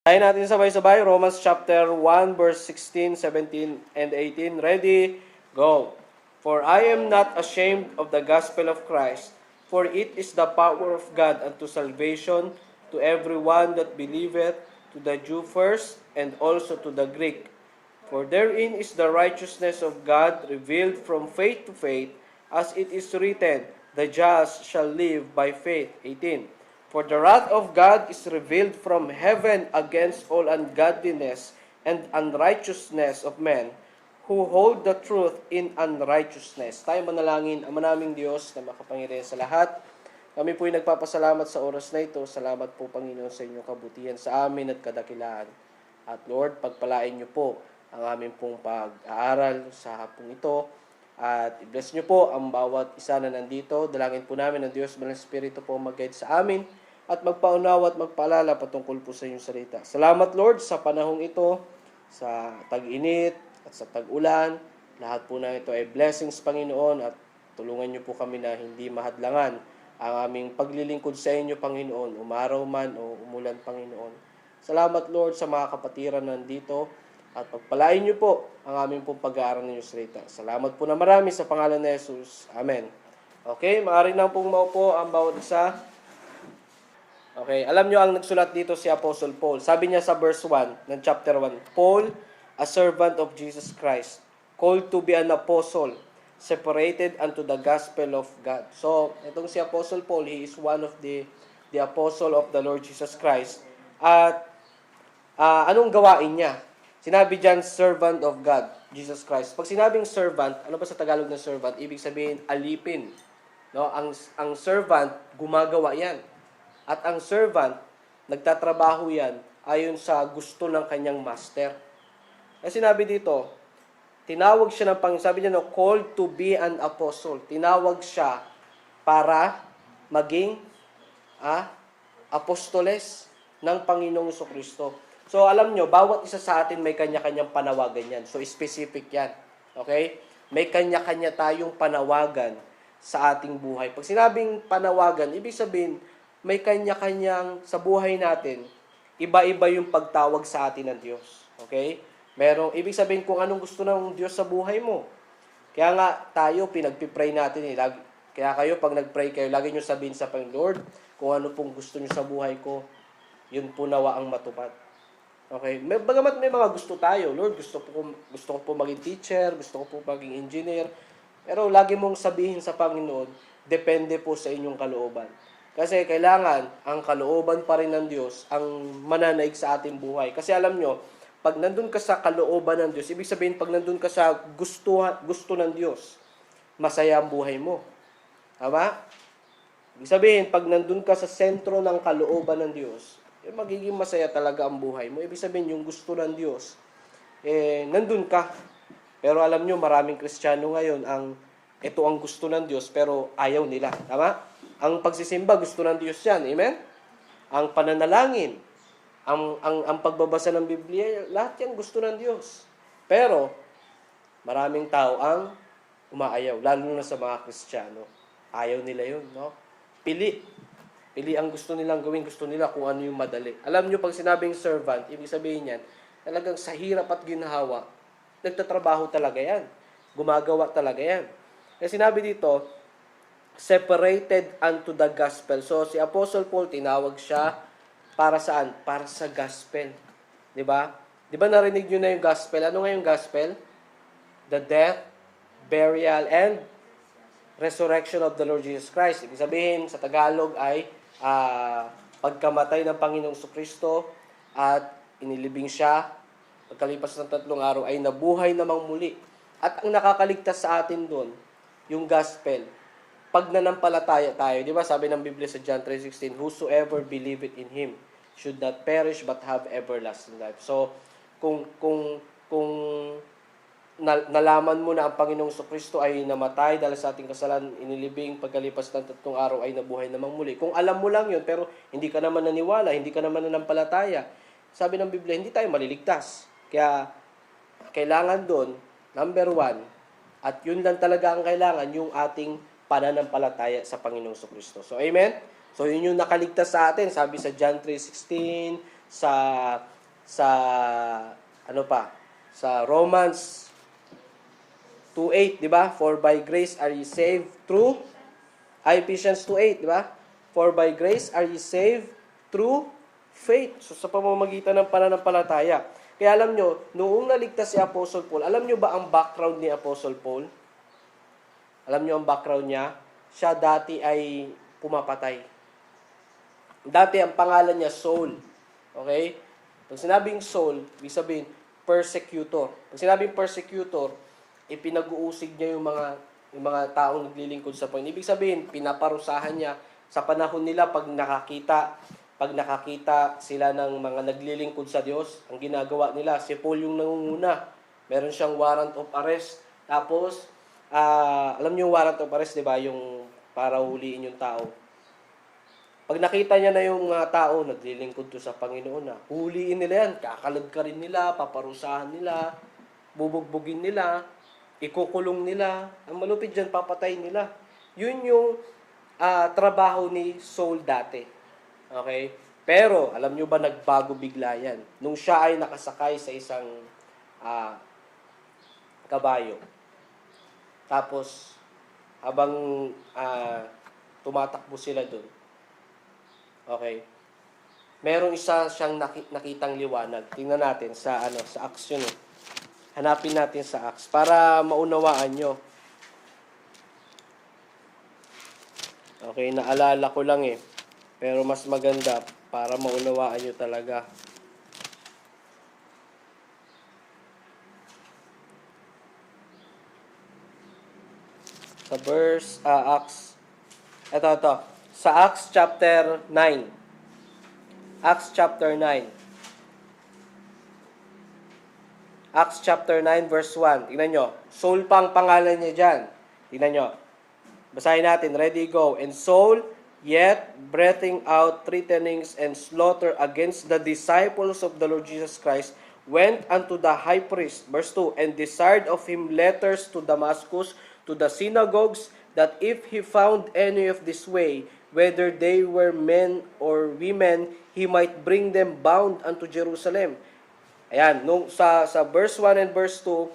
Tayo natin sabay-sabay, Romans chapter 1, verse 16, 17, and 18. Ready? Go! For I am not ashamed of the gospel of Christ, for it is the power of God unto salvation to everyone that believeth, to the Jew first, and also to the Greek. For therein is the righteousness of God revealed from faith to faith, as it is written, the just shall live by faith. 18. For the wrath of God is revealed from heaven against all ungodliness and unrighteousness of men, who hold the truth in unrighteousness. Tayo manalangin, Ama naming Diyos na makapangyarihan sa lahat. Kami po'y nagpapasalamat sa oras na ito. Salamat po, Panginoon, sa inyong kabutihan sa amin at kadakilaan. At Lord, pagpalain niyo po ang aming pong pag-aaral sa hapong ito. At i-bless niyo po ang bawat isa na nandito. Dalangin po namin ang Diyos, Banal Espiritu po mag-guide sa amin at magpaunawa at magpaalala patungkol po sa inyong salita. Salamat, Lord, sa panahong ito, sa tag-init at sa tag-ulan. Lahat po na ito ay blessings, Panginoon, at tulungan niyo po kami na hindi mahadlangan ang aming paglilingkod sa inyo, Panginoon, umaraw man o umulan, Panginoon. Salamat, Lord, sa mga kapatiran nandito at pagpalain niyo po ang aming pong pag-aaral ng inyong salita. Salamat po na marami sa pangalan ni Jesus. Amen. Okay, maaari na pong maupo ang bawat isa. Okay, alam nyo ang nagsulat dito si Apostle Paul. Sabi niya sa verse 1 ng chapter 1, Paul, a servant of Jesus Christ, called to be an apostle, separated unto the gospel of God. So, itong si Apostle Paul, he is one of the apostle of the Lord Jesus Christ. At anong gawain niya? Sinabi diyan, servant of God, Jesus Christ. Pag sinabing servant, ano ba sa Tagalog ng servant? Ibig sabihin, alipin. No? Ang servant, gumagawa yan. At ang servant, nagtatrabaho yan ayon sa gusto ng kanyang master. Kasi sinabi dito, tinawag siya ng sabi niya, called to be an apostle. Tinawag siya para maging apostoles ng Panginoong Kristo. So alam nyo, bawat isa sa atin may kanya-kanyang panawagan yan. So specific yan. Okay? May kanya-kanya tayong panawagan sa ating buhay. Pag sinabing panawagan, ibig sabihin, may kanya-kanyang sa buhay natin, iba-iba yung pagtawag sa atin ng Diyos. Okay? Ibig sabihin kung anong gusto ng Diyos sa buhay mo. Kaya nga tayo, pinagpipray natin. Kaya kayo, pag nagpray kayo, lagi nyo sabihin sa Panginoon, Lord, kung ano pong gusto nyo sa buhay ko, yun po nawa ang matupad. Okay? Bagamat may mga gusto tayo, Lord, gusto ko po maging teacher, gusto ko po maging engineer, pero lagi mong sabihin sa Panginoon, depende po sa inyong kalooban. Kasi kailangan ang kalooban pa rin ng Diyos ang mananaig sa ating buhay. Kasi alam nyo, pag nandun ka sa kalooban ng Diyos, ibig sabihin pag nandun ka sa gusto ng Diyos, masaya ang buhay mo. Tama? Ibig sabihin, pag nandun ka sa sentro ng kalooban ng Diyos, magiging masaya talaga ang buhay mo. Ibig sabihin, yung gusto ng Diyos, nandun ka. Pero alam nyo, maraming Kristiyano ngayon, ito ang gusto ng Diyos, pero ayaw nila. Tama? Ang pagsisimba, gusto ng Diyos yan. Amen? Ang pananalangin, ang pagbabasa ng Biblia, lahat yan gusto ng Diyos. Pero, maraming tao ang umaayaw, lalo na sa mga Kristiyano. Ayaw nila yun, no? Pili ang gusto nilang gawin, gusto nila kung ano yung madali. Alam nyo, pag sinabing servant, ibig sabihin yan, talagang sa hirap at ginhawa, nagtatrabaho talaga yan. Gumagawa talaga yan. Kasi sinabi dito, separated unto the gospel. So, si Apostle Paul, tinawag siya para saan? Para sa gospel. Diba? Diba narinig nyo na yung gospel? Ano nga yung gospel? The death, burial, and resurrection of the Lord Jesus Christ. Ibig sabihin, sa Tagalog ay pagkamatay ng Panginoong Kristo at inilibing siya. Pagkalipas ng 3 araw ay nabuhay namang muli. At ang nakakaligtas sa atin doon, yung gospel, pag nanampalataya tayo, di ba sabi ng Biblia sa John 3:16, whosoever believeth in Him should not perish but have everlasting life. So, kung nalaman mo na ang Panginoong Kristo ay namatay dahil sa ating kasalanan, inilibing, pagkalipas ng 3 araw ay nabuhay namang muli. Kung alam mo lang yun, pero hindi ka naman naniwala, hindi ka naman nanampalataya, sabi ng Biblia, hindi tayo maliligtas. Kaya, kailangan doon, number 1, at yun lang talaga ang kailangan, yung ating pananampalataya sa Panginoong Kristo. So, amen? So, yun yung nakaligtas sa atin. Sabi sa John 3:16, sa sa ano pa? Sa Romans 2:8, di ba? For by grace are ye saved through Ephesians 2:8, di ba? For by grace are ye saved through faith. So sa pamamagitan ng pananampalataya. Kaya alam nyo, noong naligtas si Apostle Paul, alam nyo ba ang background ni Apostle Paul? Alam nyo ang background niya? Siya dati ay pumapatay. Dati ang pangalan niya Saul. Okay? Pag sinabing Saul, ibig sabihin persecutor. Pag sinabing persecutor, ipinag-uusig niya yung mga taong naglilingkod sa Panginoon. Ibig sabihin, pinaparusahan niya sa panahon nila pag nakakita sila ng mga naglilingkod sa Diyos, ang ginagawa nila, si Paul yung nangunguna. Meron siyang warrant of arrest. Tapos, alam niyo yung warrant of arrest, di ba? Yung para huliin yung tao. Pag nakita niya na yung mga tao, naglilingkod to sa Panginoon na, huliin nila yan, kakalagkarin nila, paparusahan nila, bubugbugin nila, ikukulong nila, ang malupit dyan, papatayin nila. Yun yung trabaho ni Saul dati. Okay? Pero, alam nyo ba, nagbago bigla yan. Nung siya ay nakasakay sa isang kabayo. Tapos, habang tumatakbo sila dun, okay, merong isa siyang nakitang liwanag. Tingnan natin sa Acts yun. Hanapin natin sa Acts para maunawaan nyo. Okay, naalala ko lang eh. Pero mas maganda para maunawaan nyo talaga. Sa verse, Acts, ito. Sa Acts chapter 9. Acts chapter 9. Acts chapter 9 verse 1. Tingnan nyo. Saul pang pangalan niya dyan. Tingnan nyo. Basahin natin. Ready, go. And Saul, yet breathing out threatenings and slaughter against the disciples of the Lord Jesus Christ, went unto the high priest, verse 2, and desired of him letters to Damascus, to the synagogues, that if he found any of this way, whether they were men or women, he might bring them bound unto Jerusalem. Ayan, nung sa verse 1 and verse 2,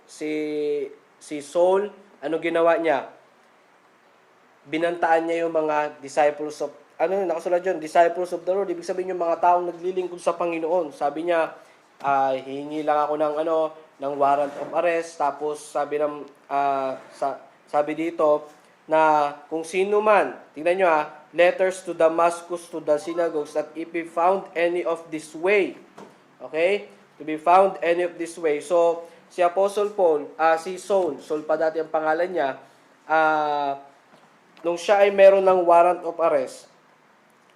si Saul, ano ginawa niya? Binantaan niya yung mga disciples of, nakasulat dyan, disciples of the Lord. Ibig sabihin yung mga taong naglilingkod sa Panginoon. Sabi niya, hihingi lang ako ng warrant of arrest. Tapos sabi dito na kung sino man, tingnan nyo letters to Damascus, to the synagogues, that if he found any of this way, okay? To be found any of this way. So, si Apostle Paul, si Saul pa dati ang pangalan niya, nung siya ay meron ng warrant of arrest,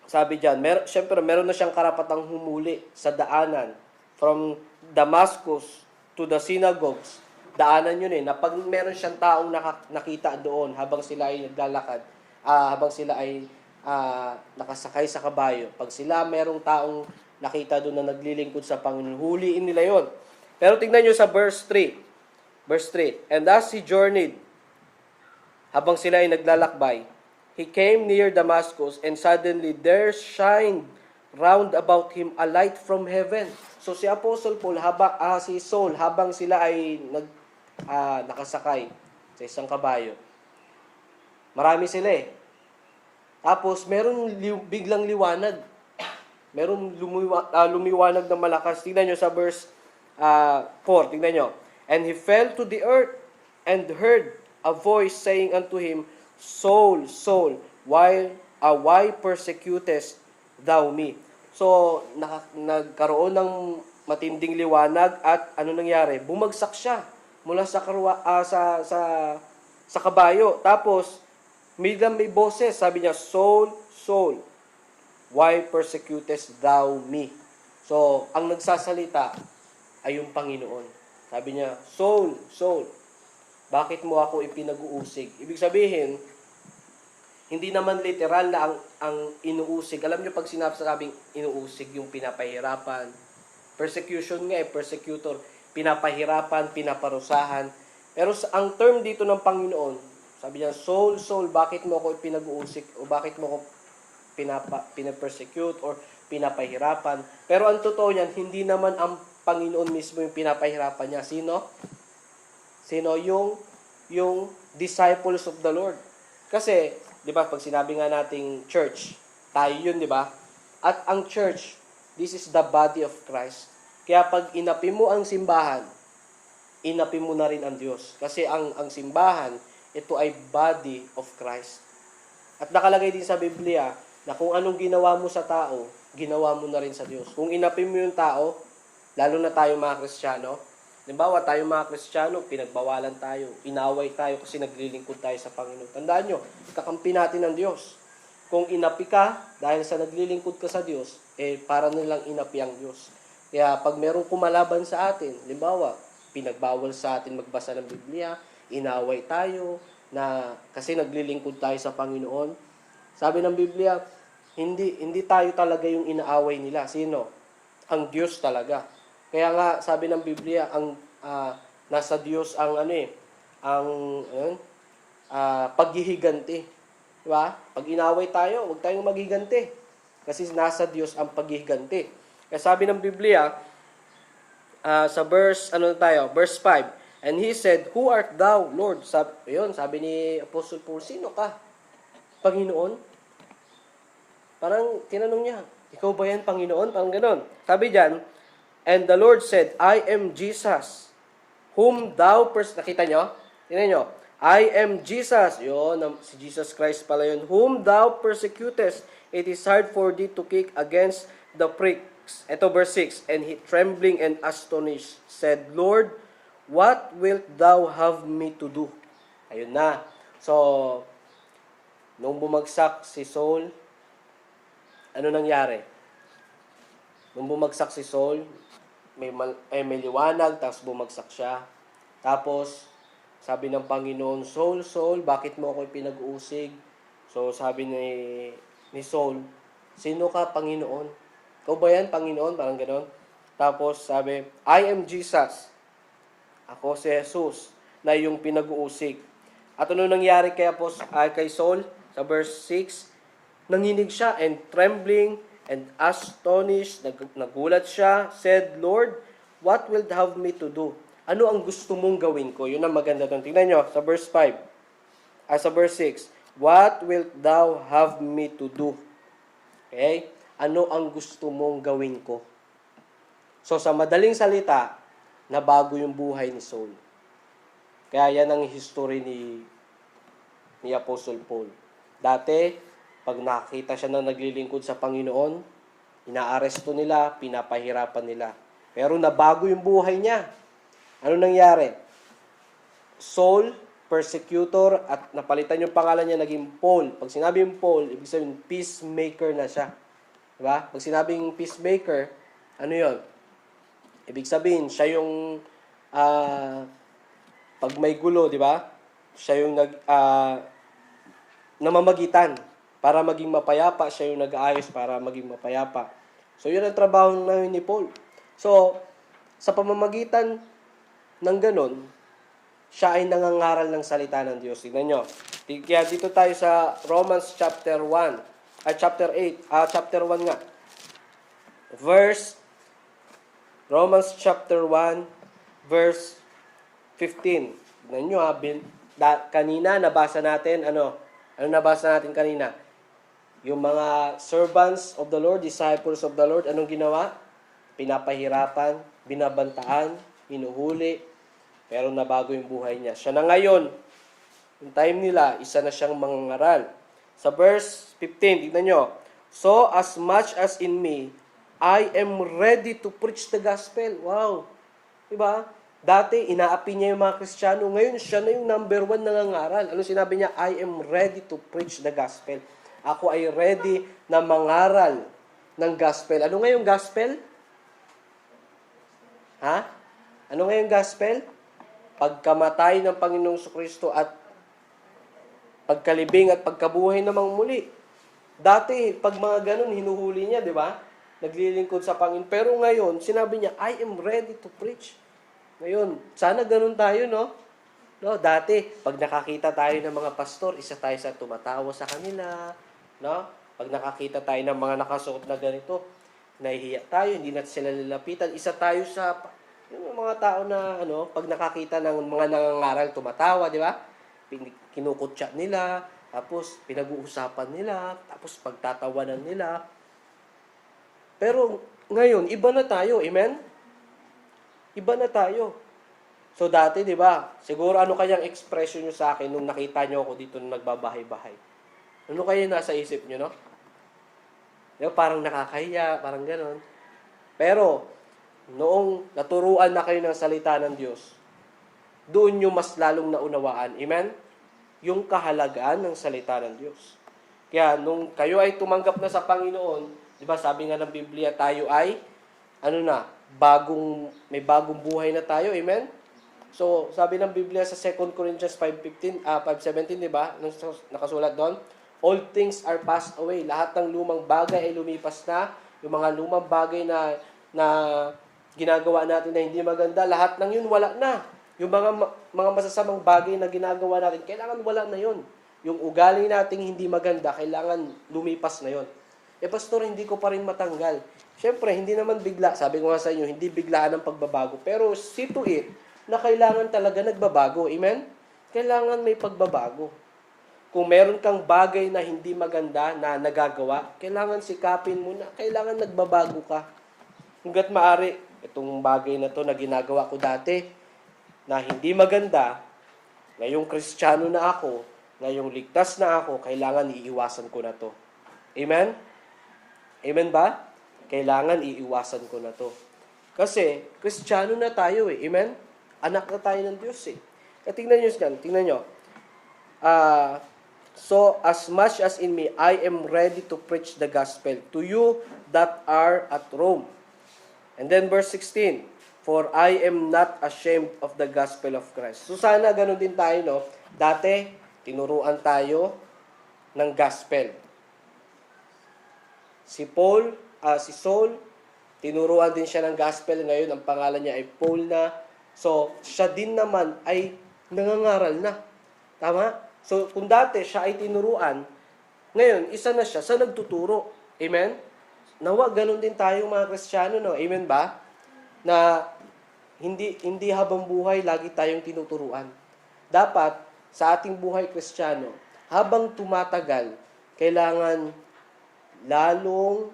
sabi dyan, syempre meron na siyang karapatang humuli sa daanan from Damascus to the synagogues. Daanan yun na pag meron siyang taong nakita doon habang sila ay naglalakad, habang sila ay nakasakay sa kabayo, pag sila merong taong nakita doon na naglilingkod sa Panginoon, huliin nila yon. Pero tingnan nyo sa verse 3. Verse 3, and as he journeyed, habang sila ay naglalakbay, he came near Damascus, and suddenly there shined round about him a light from heaven. So si Apostle Paul, si Saul, habang sila ay nakasakay sa isang kabayo, marami sila eh. Tapos meron biglang liwanag. Meron lumiwanag na malakas. Tingnan nyo sa verse 4. Tingnan nyo. And he fell to the earth and heard a voice saying unto him, Saul, Saul, why persecutest thou me? So, nagkaroon ng matinding liwanag at ano nangyari? Bumagsak siya mula sa kabayo. Tapos, may boses. Sabi niya, Saul, Saul, why persecutest thou me? So, ang nagsasalita ay yung Panginoon. Sabi niya, Saul, Saul, bakit mo ako ipinag-uusig? Ibig sabihin, hindi naman literal na ang inuusig. Alam niyo pag sinabing inuusig, yung pinapahirapan. Persecution nga persecutor. Pinapahirapan, pinaparusahan. Pero ang term dito ng Panginoon, sabi niya, Saul, Saul, bakit mo ako ipinag-uusig? O bakit mo ako pinapersecute? Or pinapahirapan. Pero ang totoo niyan, hindi naman ang Panginoon mismo yung pinapahirapan niya. Sino? Sino? Yung disciples of the Lord. Kasi, di ba, pag sinabi nga nating church, tayo yun, di ba? At ang church, this is the body of Christ. Kaya pag inapi mo ang simbahan, inapi mo na rin ang Diyos. Kasi ang simbahan, ito ay body of Christ. At nakalagay din sa Biblia na kung anong ginawa mo sa tao, ginawa mo na rin sa Diyos. Kung inapi mo yung tao, lalo na tayo mga Kristiyano, halimbawa tayo mga Kristiyano, pinagbawalan tayo, inaway tayo kasi naglilingkod tayo sa Panginoon. Tandaan nyo, kakampi natin ng Diyos. Kung inapi ka, dahil sa naglilingkod ka sa Diyos, para nilang inapi ang Diyos. Kaya pag merong kumalaban sa atin, halimbawa, pinagbawal sa atin magbasa ng Biblia, inaway tayo, na kasi naglilingkod tayo sa Panginoon. Sabi ng Biblia, hindi tayo talaga yung inaaway nila. Sino? Ang Diyos talaga. Kaya nga sabi ng Biblia, ang nasa Diyos ang paghihiganti. Di ba? Pag inaway tayo, huwag tayong maghiganti. Kasi nasa Diyos ang paghihiganti. Kaya sabi ng Biblia, sa verse 5, and he said, "Who art thou, Lord?" Sabi ni Apostle Paul, sino ka? Panginoon? Parang tinanong niya, ikaw ba yan, Panginoon? Parang ganon. Sabi diyan, and the Lord said, "I am Jesus, whom thou nakita nyo? Tingnan nyo. I am Jesus. Yun, si Jesus Christ pala yun. Whom thou persecutest, it is hard for thee to kick against the pricks. Ito verse 6. And he, trembling and astonished, said, Lord, what wilt thou have me to do? Ayun na. So, nung bumagsak si Saul, ano nangyari? Nung bumagsak si Saul, may liwanag, tapos bumagsak siya. Tapos, sabi ng Panginoon, Saul, Saul, bakit mo ako pinag-uusig? So, sabi ni Saul, sino ka, Panginoon? Ikaw ba yan, Panginoon? Parang gano'n. Tapos, sabi, I am Jesus. Ako si Jesus, na yung pinag-uusig. At ano nangyari kay Saul? Sa verse 6, nanginig siya, and trembling, and astonished, nagulat siya, said, Lord, what wilt thou have me to do? Ano ang gusto mong gawin ko? Yun ang maganda doon. Tingnan nyo, sa verse 5. Sa verse 6. What wilt thou have me to do? Okay? Ano ang gusto mong gawin ko? So, sa madaling salita, nabago yung buhay ni Saul. Kaya yan ang history ni Apostle Paul. Dati, pag nakita siya na naglilingkod sa Panginoon, inaaresto nila, pinapahirapan nila. Pero nabago yung buhay niya. Ano nangyari? Saul, persecutor, at napalitan yung pangalan niya, naging Paul. Pag sinabing Paul, ibig sabihin, peacemaker na siya. Diba? Pag sinabing peacemaker, ano yon? Ibig sabihin, siya yung, pag may gulo, diba? Siya yung namamagitan para maging mapayapa. Siya yung nag-aayos para maging mapayapa. So, yun ang trabaho namin ni Paul. So, sa pamamagitan ng ganun, siya ay nangangaral ng salita ng Diyos. Tignan nyo. Kaya dito tayo sa Romans chapter 1, chapter 1 nga. Romans chapter 1, verse 15. Tignan nyo kanina nabasa natin, ano nabasa natin kanina? Yung mga servants of the Lord, disciples of the Lord, anong ginawa? Pinapahirapan, binabantaan, hinuhuli, pero nabago yung buhay niya. Siya na ngayon, yung time nila, isa na siyang mangangaral. Sa verse 15, tignan nyo, so as much as in me, I am ready to preach the gospel. Wow! Diba? Dati, inaapi niya yung mga Kristiyano. Ngayon, siya na yung number 1 nangangaral. Ano sinabi niya? I am ready to preach the gospel. Ako ay ready na mangaral ng gospel. Ano nga yung gospel? Ha? Ano nga yung gospel? Pagkamatay ng Panginoong Kristo at pagkalibing at pagkabuhay namang muli. Dati, pag mga ganun, hinuhuli niya, di ba? Naglilingkod sa Panginoon. Pero ngayon, sinabi niya, I am ready to preach. Ngayon, sana ganun tayo, no? Dati, pag nakakita tayo ng mga pastor, isa tayo sa tumatawa sa kanila, no? Pag nakakita tayo ng mga nakasuot na ganito, nahihiya tayo, hindi natin sila lalapitan. Isa tayo sa yung mga tao na pag nakakita ng mga nangangaral, tumatawa, di ba? Kinukutya nila, tapos pinag-uusapan nila, tapos pagtatawanan nila. Pero ngayon, iba na tayo, amen? Iba na tayo. So dati, di ba? Siguro ano kayang expression nyo sa akin nung nakita nyo ako dito nung nagbabahay-bahay? Ano kaya nasa isip nyo, no? Diba, parang nakakahiya, parang ganon. Pero, noong naturuan na kayo ng salita ng Diyos, doon nyo mas lalong naunawaan. Amen? Yung kahalagaan ng salita ng Diyos. Kaya, nung kayo ay tumanggap na sa Panginoon, di ba, sabi nga ng Biblia, tayo ay, may bagong buhay na tayo. Amen? So, sabi ng Biblia sa 2 Corinthians 5:17, di ba? Nakasulat doon, all things are passed away. Lahat ng lumang bagay ay lumipas na. Yung mga lumang bagay na ginagawa natin na hindi maganda, lahat ng yun wala na. Yung mga masasamang bagay na ginagawa natin, kailangan wala na yun. Yung ugali nating hindi maganda, kailangan lumipas na yun. Pastor, hindi ko pa rin matanggal. Siyempre, hindi naman bigla. Sabi ko nga sa inyo, hindi biglaan ang pagbabago. Pero see to it na kailangan talaga nagbabago. Amen? Kailangan may pagbabago. Kung meron kang bagay na hindi maganda na nagagawa, kailangan sikapin mo na, kailangan nagbabago ka. Hanggat maaari, itong bagay na to na ginagawa ko dati, na hindi maganda, ngayong Kristiyano na ako, ngayong ligtas na ako, kailangan iiwasan ko na to. Amen? Amen ba? Kailangan iiwasan ko na to. Kasi, Kristiyano na tayo eh. Amen? Anak na tayo ng Diyos eh. Tingnan nyo yan. Tingnan nyo. So, as much as in me, I am ready to preach the gospel to you that are at Rome. And then verse 16, for I am not ashamed of the gospel of Christ. So, sana ganun din tayo, no? Dati, tinuruan tayo ng gospel. Si Saul, tinuruan din siya ng gospel. Ngayon, ang pangalan niya ay Paul na. So, siya din naman ay nangangaral na. Tama? So, kung dati siya ay tinuruan, ngayon, isa na siya sa nagtuturo. Amen? Nawa, ganun din tayo mga Kristiyano, no? Amen ba? Na hindi habang buhay lagi tayong tinuturuan. Dapat, sa ating buhay Kristiyano, habang tumatagal, kailangan lalong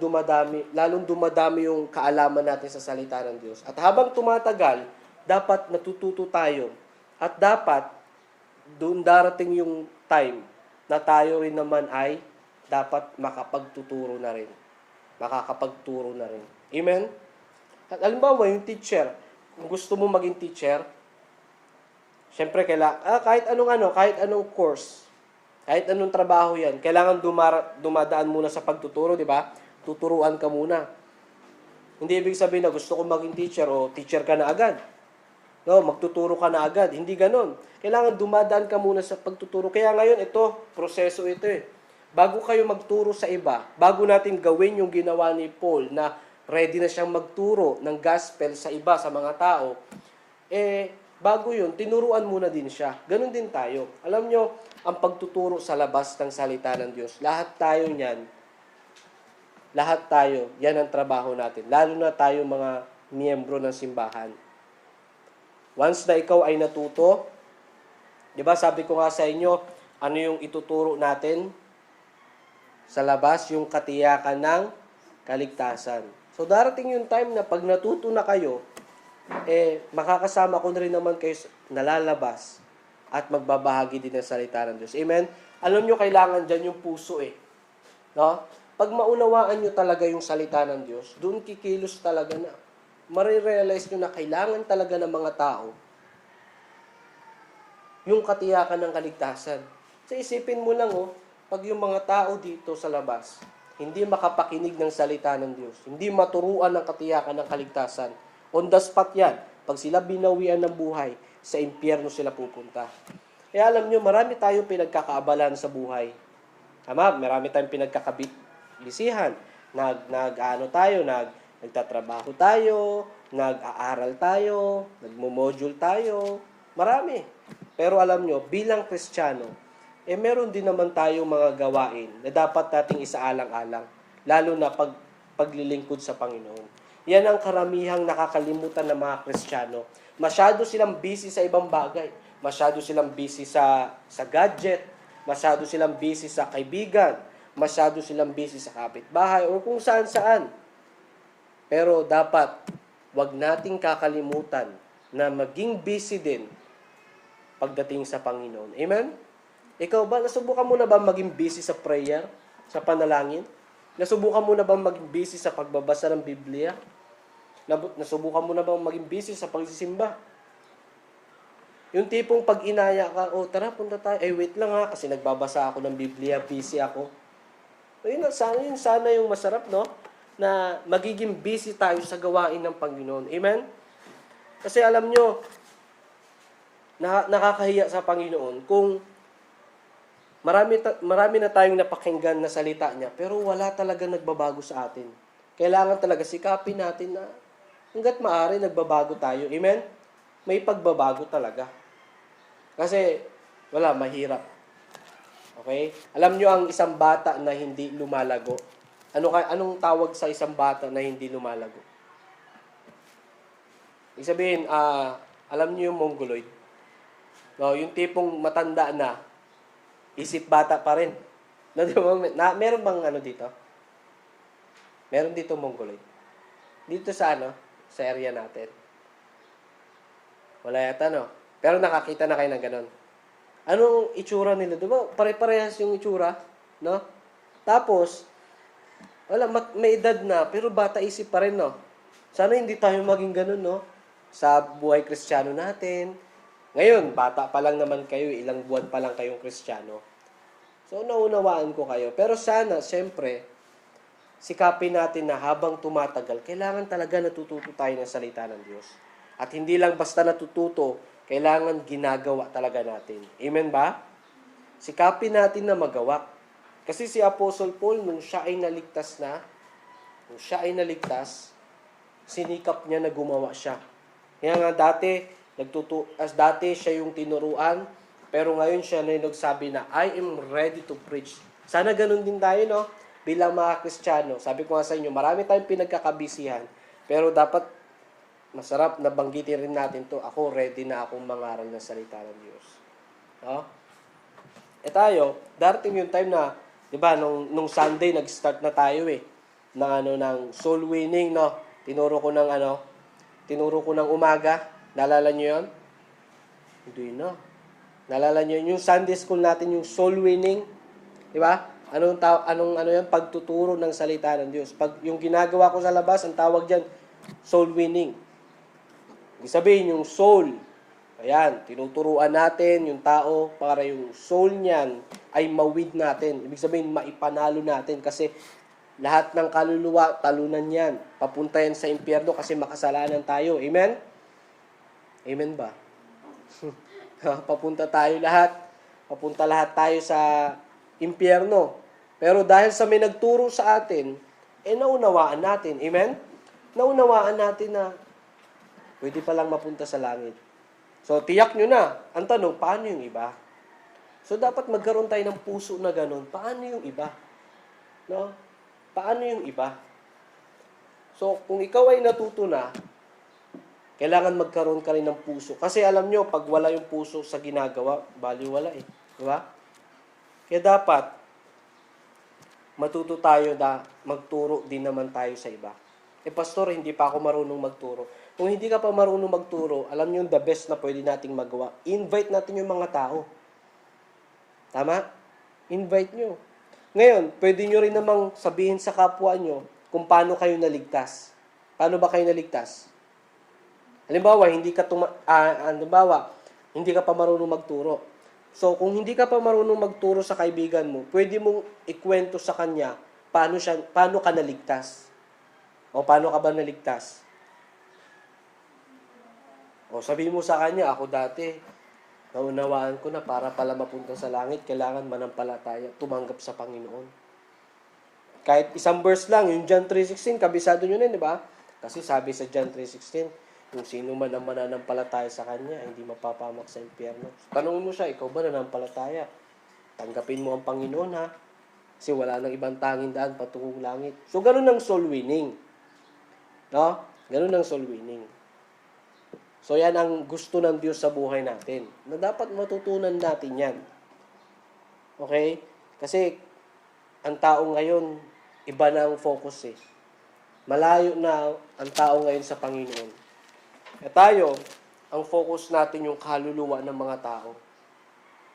dumadami yung kaalaman natin sa salita ng Diyos. At habang tumatagal, dapat natututo tayo. At dapat, doon darating yung time na tayo rin naman ay dapat makapagtuturo na rin. Makakapagturo na rin. Amen? At halimbawa, yung teacher, kung gusto mo maging teacher, syempre kahit anong course, kahit anong trabaho yan, kailangan dumadaan muna sa pagtuturo, di ba? Tuturuan ka muna. Hindi ibig sabihin na gusto ko maging teacher o teacher ka na agad. No, magtuturo ka na agad. Hindi ganon. Kailangan dumadaan ka muna sa pagtuturo. Kaya ngayon, proseso ito eh. Bago kayo magturo sa iba, bago natin gawin yung ginawa ni Paul na ready na siyang magturo ng gospel sa iba, sa mga tao, bago yun, tinuruan muna din siya. Ganon din tayo. Alam nyo, ang pagtuturo sa labas ng salita ng Diyos, lahat tayo, yan ang trabaho natin. Lalo na tayo mga miyembro ng simbahan. Once na ikaw ay natuto, di ba sabi ko nga sa inyo, ano yung ituturo natin sa labas? Yung katiyakan ng kaligtasan. So darating yung time na pag natuto na kayo, makakasama ko na rin naman kayo nalalabas at magbabahagi din ng salita ng Diyos. Amen? Alam nyo, kailangan dyan yung puso eh. No? Pag maunawaan nyo talaga yung salita ng Diyos, doon kikilos talaga na. Marirealize nyo na kailangan talaga ng mga tao yung katiyakan ng kaligtasan. So isipin mo lang, pag yung mga tao dito sa labas, hindi makapakinig ng salita ng Diyos, hindi maturuan ng katiyakan ng kaligtasan, on the spot yan, pag sila binawian ng buhay, sa impyerno sila pupunta. Kaya alam nyo, marami tayong pinagkakaabalan sa buhay. Tama? Marami tayong pinagkakabisihan. Nagtatrabaho tayo, nag-aaral tayo, nagmo-module tayo, marami. Pero alam nyo, bilang Kristiyano, meron din naman tayong mga gawain na dapat nating isaalang-alang. Lalo na pag paglilingkod sa Panginoon. Yan ang karamihang nakakalimutan ng mga Kristiyano. Masyado silang busy sa ibang bagay. Masyado silang busy sa gadget. Masyado silang busy sa kaibigan. Masyado silang busy sa kapitbahay o kung saan-saan. Pero dapat, wag nating kakalimutan na maging busy din pagdating sa Panginoon. Amen? Ikaw ba, nasubukan mo na ba maging busy sa prayer, sa panalangin? Nasubukan mo na ba maging busy sa pagbabasa ng Biblia? Nasubukan mo na ba maging busy sa pagsisimba? Yung tipong pag inaya ka, tara, punta tayo. Wait lang ha, kasi nagbabasa ako ng Biblia, busy ako. Sana yung masarap, no? Na magiging busy tayo sa gawain ng Panginoon. Amen? Kasi alam nyo, nakakahiya sa Panginoon kung marami na tayong napakinggan na salita niya, pero wala talaga nagbabago sa atin. Kailangan talaga sikapin natin na hanggat maaari nagbabago tayo. Amen? May pagbabago talaga. Kasi, mahirap. Okay? Alam nyo ang isang bata na hindi lumalago. Anong tawag sa isang bata na hindi lumalago? Ibig sabihin, alam nyo yung mongoloid? No, yung tipong matanda na, isip bata pa rin. No, meron bang dito? Meron dito mongoloid. Dito sa sa area natin. Wala yata, no? Pero nakakita na kayo ng ganon. Anong itsura nila? Diba? Pare-parehas yung itsura, no? Tapos, may edad na, pero bata isip pa rin, no? Sana hindi tayo maging ganon, no? Sa buhay Kristiyano natin. Ngayon, bata pa lang naman kayo, ilang buwan pa lang kayong Kristiyano. So, naunawaan ko kayo. Pero sana, siyempre, sikapin natin na habang tumatagal, kailangan talaga natututo tayo ng salita ng Diyos. At hindi lang basta natututo, kailangan ginagawa talaga natin. Amen ba? Sikapin natin na magawa. Kasi si Apostle Paul, nung siya ay naligtas, sinikap niya na gumawa siya. Kaya nga dati siya yung tinuruan, pero ngayon siya na yung nagsabi na, I am ready to preach. Sana ganun din tayo, no? Bilang mga Kristiyano. Sabi ko nga sa inyo, marami tayong pinagkakabisihan, pero dapat masarap na banggitin rin natin to. Ako, ready na akong mangaral ng salita ng Diyos. No? Tayo, darating yung time na, di ba, nung Sunday, nag-start na tayo ng soul winning, no? Tinuro ko ng umaga. Naalala nyo yun? Hindi na. Naalala nyo yun? Yung Sunday school natin, yung soul winning, di ba? Yan? Pagtuturo ng salita ng Diyos. Yung ginagawa ko sa labas, ang tawag dyan, soul winning. Ibig sabihin, yung soul, ayan, tinuturuan natin yung tao para yung soul niyan ay mawid natin. Ibig sabihin, maipanalo natin kasi lahat ng kaluluwa, talunan yan. Papunta yan sa impyerno kasi makasalanan tayo. Amen? Amen ba? Papunta lahat tayo sa impyerno. Pero dahil sa may nagturo sa atin, naunawaan natin. Amen? Naunawaan natin na pwede palang mapunta sa langit. So, tiyak nyo na. Ang tanong, paano yung iba? So, dapat magkaroon tayo ng puso na ganun. Paano yung iba? No? Paano yung iba? So, kung ikaw ay natuto na, kailangan magkaroon ka rin ng puso. Kasi alam nyo, pag wala yung puso sa ginagawa, baliwala Di ba? Kaya dapat, matuto tayo na magturo din naman tayo sa iba. Pastor, hindi pa ako marunong magturo. Kung hindi ka pa marunong magturo, alam niyo the best na pwede nating magawa. Invite natin yung mga tao. Tama? Invite nyo. Ngayon, pwede nyo rin namang sabihin sa kapwa nyo kung paano kayo naligtas. Paano ba kayo naligtas? Halimbawa, hindi ka pa marunong magturo. So, kung hindi ka pa marunong magturo sa kaibigan mo, pwede mong ikwento sa kanya paano ka naligtas. O paano ka ba naligtas? O sabihin mo sa kanya, ako dati, naunawaan ko na para pala mapunta sa langit, kailangan manampalataya, tumanggap sa Panginoon. Kahit isang verse lang, yung John 3:16, kabisado nyo na, di ba? Kasi sabi sa John 3:16, kung sino man ang mananampalataya sa Kanya, hindi mapapamak sa impyerno. Tanungin mo siya, ikaw ba nananampalataya? Tanggapin mo ang Panginoon, ha? Kasi wala nang ibang tanging daan patungong langit. So, ganun ang soul winning. No? Ganun ang soul winning. So, yan ang gusto ng Diyos sa buhay natin. Na dapat matutunan natin yan. Okay? Kasi, ang tao ngayon, iba na ang focus eh. Malayo na ang tao ngayon sa Panginoon. At tayo, ang focus natin yung kaluluwa ng mga tao.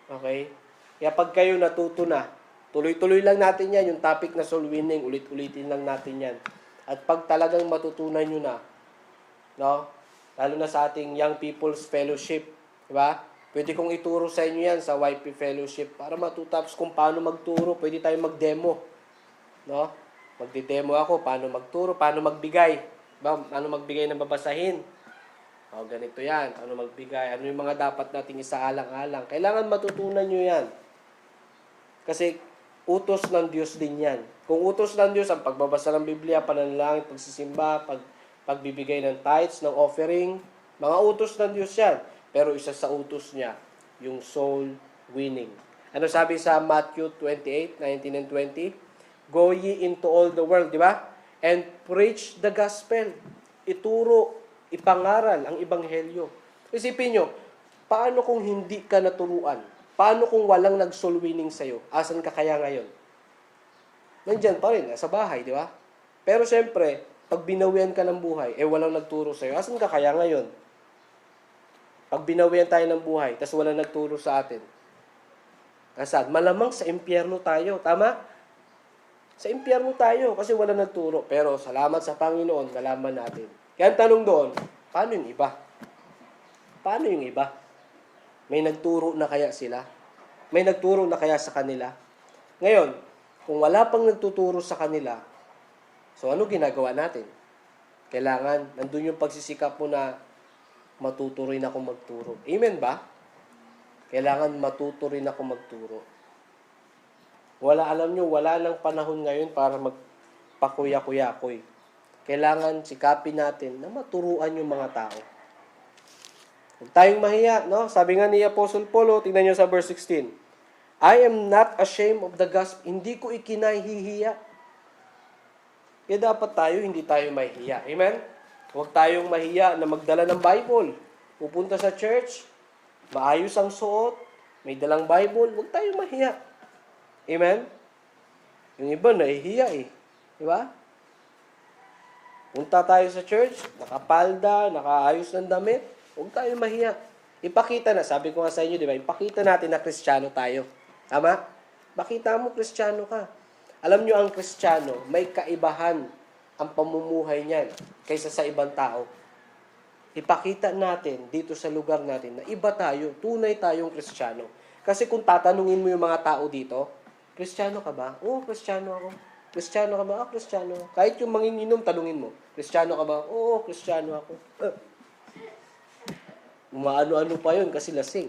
Okay? Kaya pag kayo natuto na, tuloy-tuloy lang natin yan, yung topic na soul winning, ulit-ulitin lang natin yan. At pag talagang matutunan nyo na, no? Lalo na sa ating Young People's Fellowship, di ba? Pwede kong ituro sa inyo yan sa YP Fellowship para matutapos kung paano magturo. Pwede tayong mag-demo, no? Magdi-demo ako, paano magturo, paano magbigay. Diba? Paano magbigay ng babasahin. O, ganito yan. Paano magbigay. Ano yung mga dapat nating isaalang-alang. Kailangan matutunan nyo yan. Kasi utos ng Diyos din yan. Kung utos ng Diyos ang pagbabasa ng Biblia, pananalangin, pagsisimba, pagbibigay ng tithes, ng offering, mga utos ng Diyos yan. Pero isa sa utos niya, yung soul winning. Ano sabi sa Matthew 28:19 and 20? Go ye into all the world, di ba? And preach the gospel. Ituro, ipangaral ang ebanghelyo. Isipin nyo, paano kung hindi ka naturuan? Paano kung walang nag-soul winning sa'yo? Asan ka kaya ngayon? Nandyan pa rin, sa bahay, di ba? Pero siyempre, pag binawian ka ng buhay, walang nagturo sa'yo, asan ka kaya ngayon? Pag binawian tayo ng buhay, tas walang nagturo sa atin, asan? Malamang sa impyerno tayo, tama? Sa impyerno tayo, kasi walang nagturo. Pero salamat sa Panginoon, nalaman natin. Kaya ang tanong doon, paano yung iba? Paano yung iba? May nagturo na kaya sila? May nagturo na kaya sa kanila? Ngayon, kung wala pang nagtuturo sa kanila, so ano ginagawa natin? Kailangan, nandun yung pagsisikap mo na matuto rin ako magturo. Amen ba? Kailangan matuto rin ako magturo. Alam nyo, wala nang panahon ngayon para magpakuya-kuya-kuy. Kailangan sikapin natin na maturuan yung mga tao. Huwag tayong mahiya, no? Sabi nga ni Apostle Paul, tingnan nyo sa verse 16. I am not ashamed of the gospel. Hindi ko ikinahihiya. Kaya dapat tayo, hindi tayo mahihiya. Amen? Huwag tayong mahiya na magdala ng Bible. Pupunta sa church, maayos ang suot, may dalang Bible, huwag tayong mahiya. Amen? Yung iba, nahihiya eh. Di ba? Punta tayo sa church, nakapalda, nakaayos ng damit, huwag tayong mahiya. Ipakita na, sabi ko nga sa inyo, di ba? Ipakita natin na Kristiyano tayo. Tama? Pakita mo, Kristiyano ka. Alam nyo, ang Kristiyano, may kaibahan ang pamumuhay niyan kaysa sa ibang tao. Ipakita natin dito sa lugar natin na iba tayo, tunay tayong Kristiyano. Kasi kung tatanungin mo yung mga tao dito, Kristiyano ka ba? Oo, Kristiyano ako. Kristiyano ka ba? Kristiyano. Kahit yung manginginom, tanungin mo, Kristiyano ka ba? Oo, Kristiyano ako. Umaano-ano pa yun kasi lasing.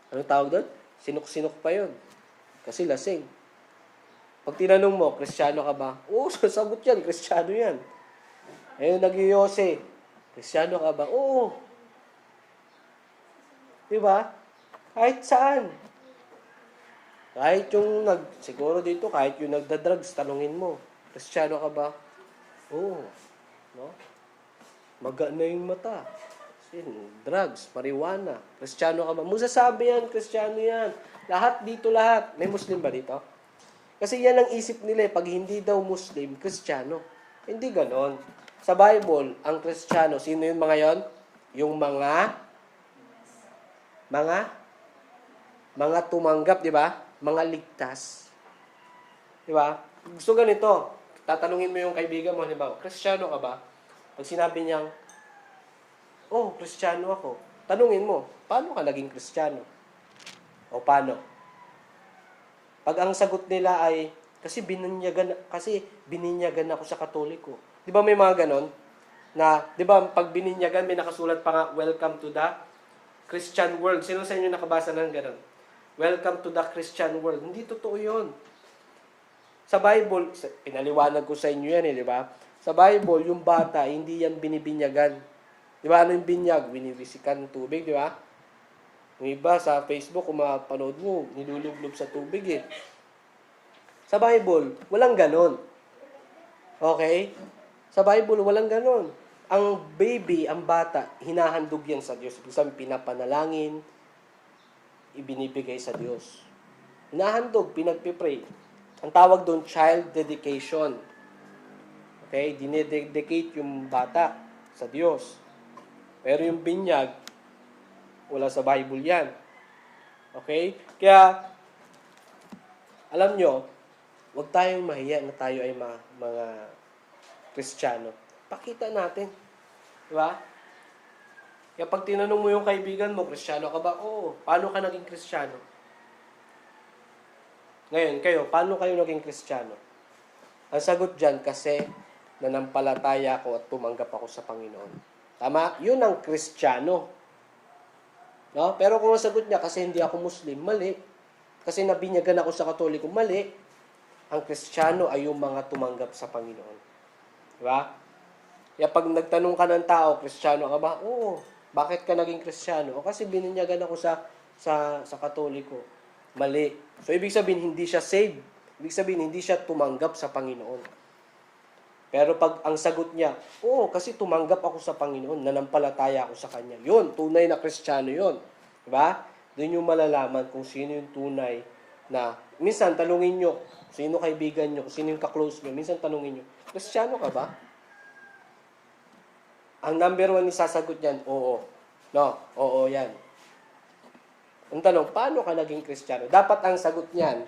Ano tawag doon? Sinok-sinok pa yun. Kasi lasing. Pag tinanong mo, Kristiyano ka ba? Oo, sasagot yan. Kristiyano yan. Ayun, nag-iose. Kristiyano ka ba? Oo. Diba? Kahit saan. Kahit yung siguro dito, kahit yung nagda-drugs, tanungin mo, Kristiyano ka ba? Oo. No? Maga na yung mata. Drugs, marijuana. Kristiyano ka ba? Musasabi yan, Kristiyano yan. Lahat dito, lahat. May Muslim ba dito? Kasi yan ang isip nila pag hindi daw Muslim, Kristiyano. Hindi ganon. Sa Bible, ang Kristiyano, sino yung mga yon? Yung mga tumanggap, di ba? Mga ligtas. Di ba? Gusto ganito. Tatanungin mo yung kaibigan mo, di ba? Kristiyano ka ba? Pag sinabi niyang, oh, Kristiyano ako. Tanungin mo, paano ka naging Kristiyano? O paano? Pag ang sagot nila ay, kasi bininyagan ako sa Katoliko. Di ba may mga ganon? Na, di ba, pag bininyagan, may nakasulat pa nga, welcome to the Christian world. Sino sa inyo nakabasa ng ganon? Welcome to the Christian world. Hindi totoo yun. Sa Bible, pinaliwanag ko sa inyo yan di ba? Sa Bible, yung bata, hindi yan binibinyagan. Di ba, ano yung binyag? Binibisikan ng tubig, di ba? Yung iba sa Facebook, kung mapanood mo, nilulublob sa tubig eh. Sa Bible, walang ganon. Okay? Sa Bible, walang ganon. Ang baby, ang bata, hinahandog yan sa Diyos. Ibig sabihin, pinapanalangin, ibinibigay sa Diyos. Hinahandog, pinagpipray. Ang tawag doon, child dedication. Okay? Dinededicate yung bata sa Diyos. Pero yung binyag, wala sa Bible yan. Okay? Kaya, alam nyo, huwag tayong mahiya na tayo ay mga Kristiyano. Pakita natin. Diba? Kaya pag tinanong mo yung kaibigan mo, Kristiyano ka ba? Oo. Paano ka naging Kristiyano? Ngayon, kayo, paano kayo naging Kristiyano? Ang sagot dyan, kasi nanampalataya ako at tumanggap ako sa Panginoon. Tama? Yun ang Kristiyano. No? Pero kung ang sagot niya, kasi hindi ako Muslim, mali. Kasi nabinyagan ako sa Katoliko, mali. Ang Kristiyano ay yung mga tumanggap sa Panginoon. Diba? Kaya pag nagtanong ka ng tao, Kristiyano ka ba? Oo. Bakit ka naging Kristiyano? O kasi bininyagan ako sa Katoliko. Mali. So, ibig sabihin, hindi siya saved. Ibig sabihin, hindi siya tumanggap sa Panginoon. Pero pag ang sagot niya, oo, kasi tumanggap ako sa Panginoon, nanampalataya ako sa Kanya. Yun, tunay na Kristiyano yun. Diba? Doon yung malalaman kung sino yung tunay na, minsan, talungin nyo, sino kaibigan nyo, sino yung kaklose nyo, minsan tanungin nyo, Kristiyano ka ba? Ang number 1 sasagot niyan, oo. No, oo yan. Ang tanong, paano ka naging Kristiyano? Dapat ang sagot niyan,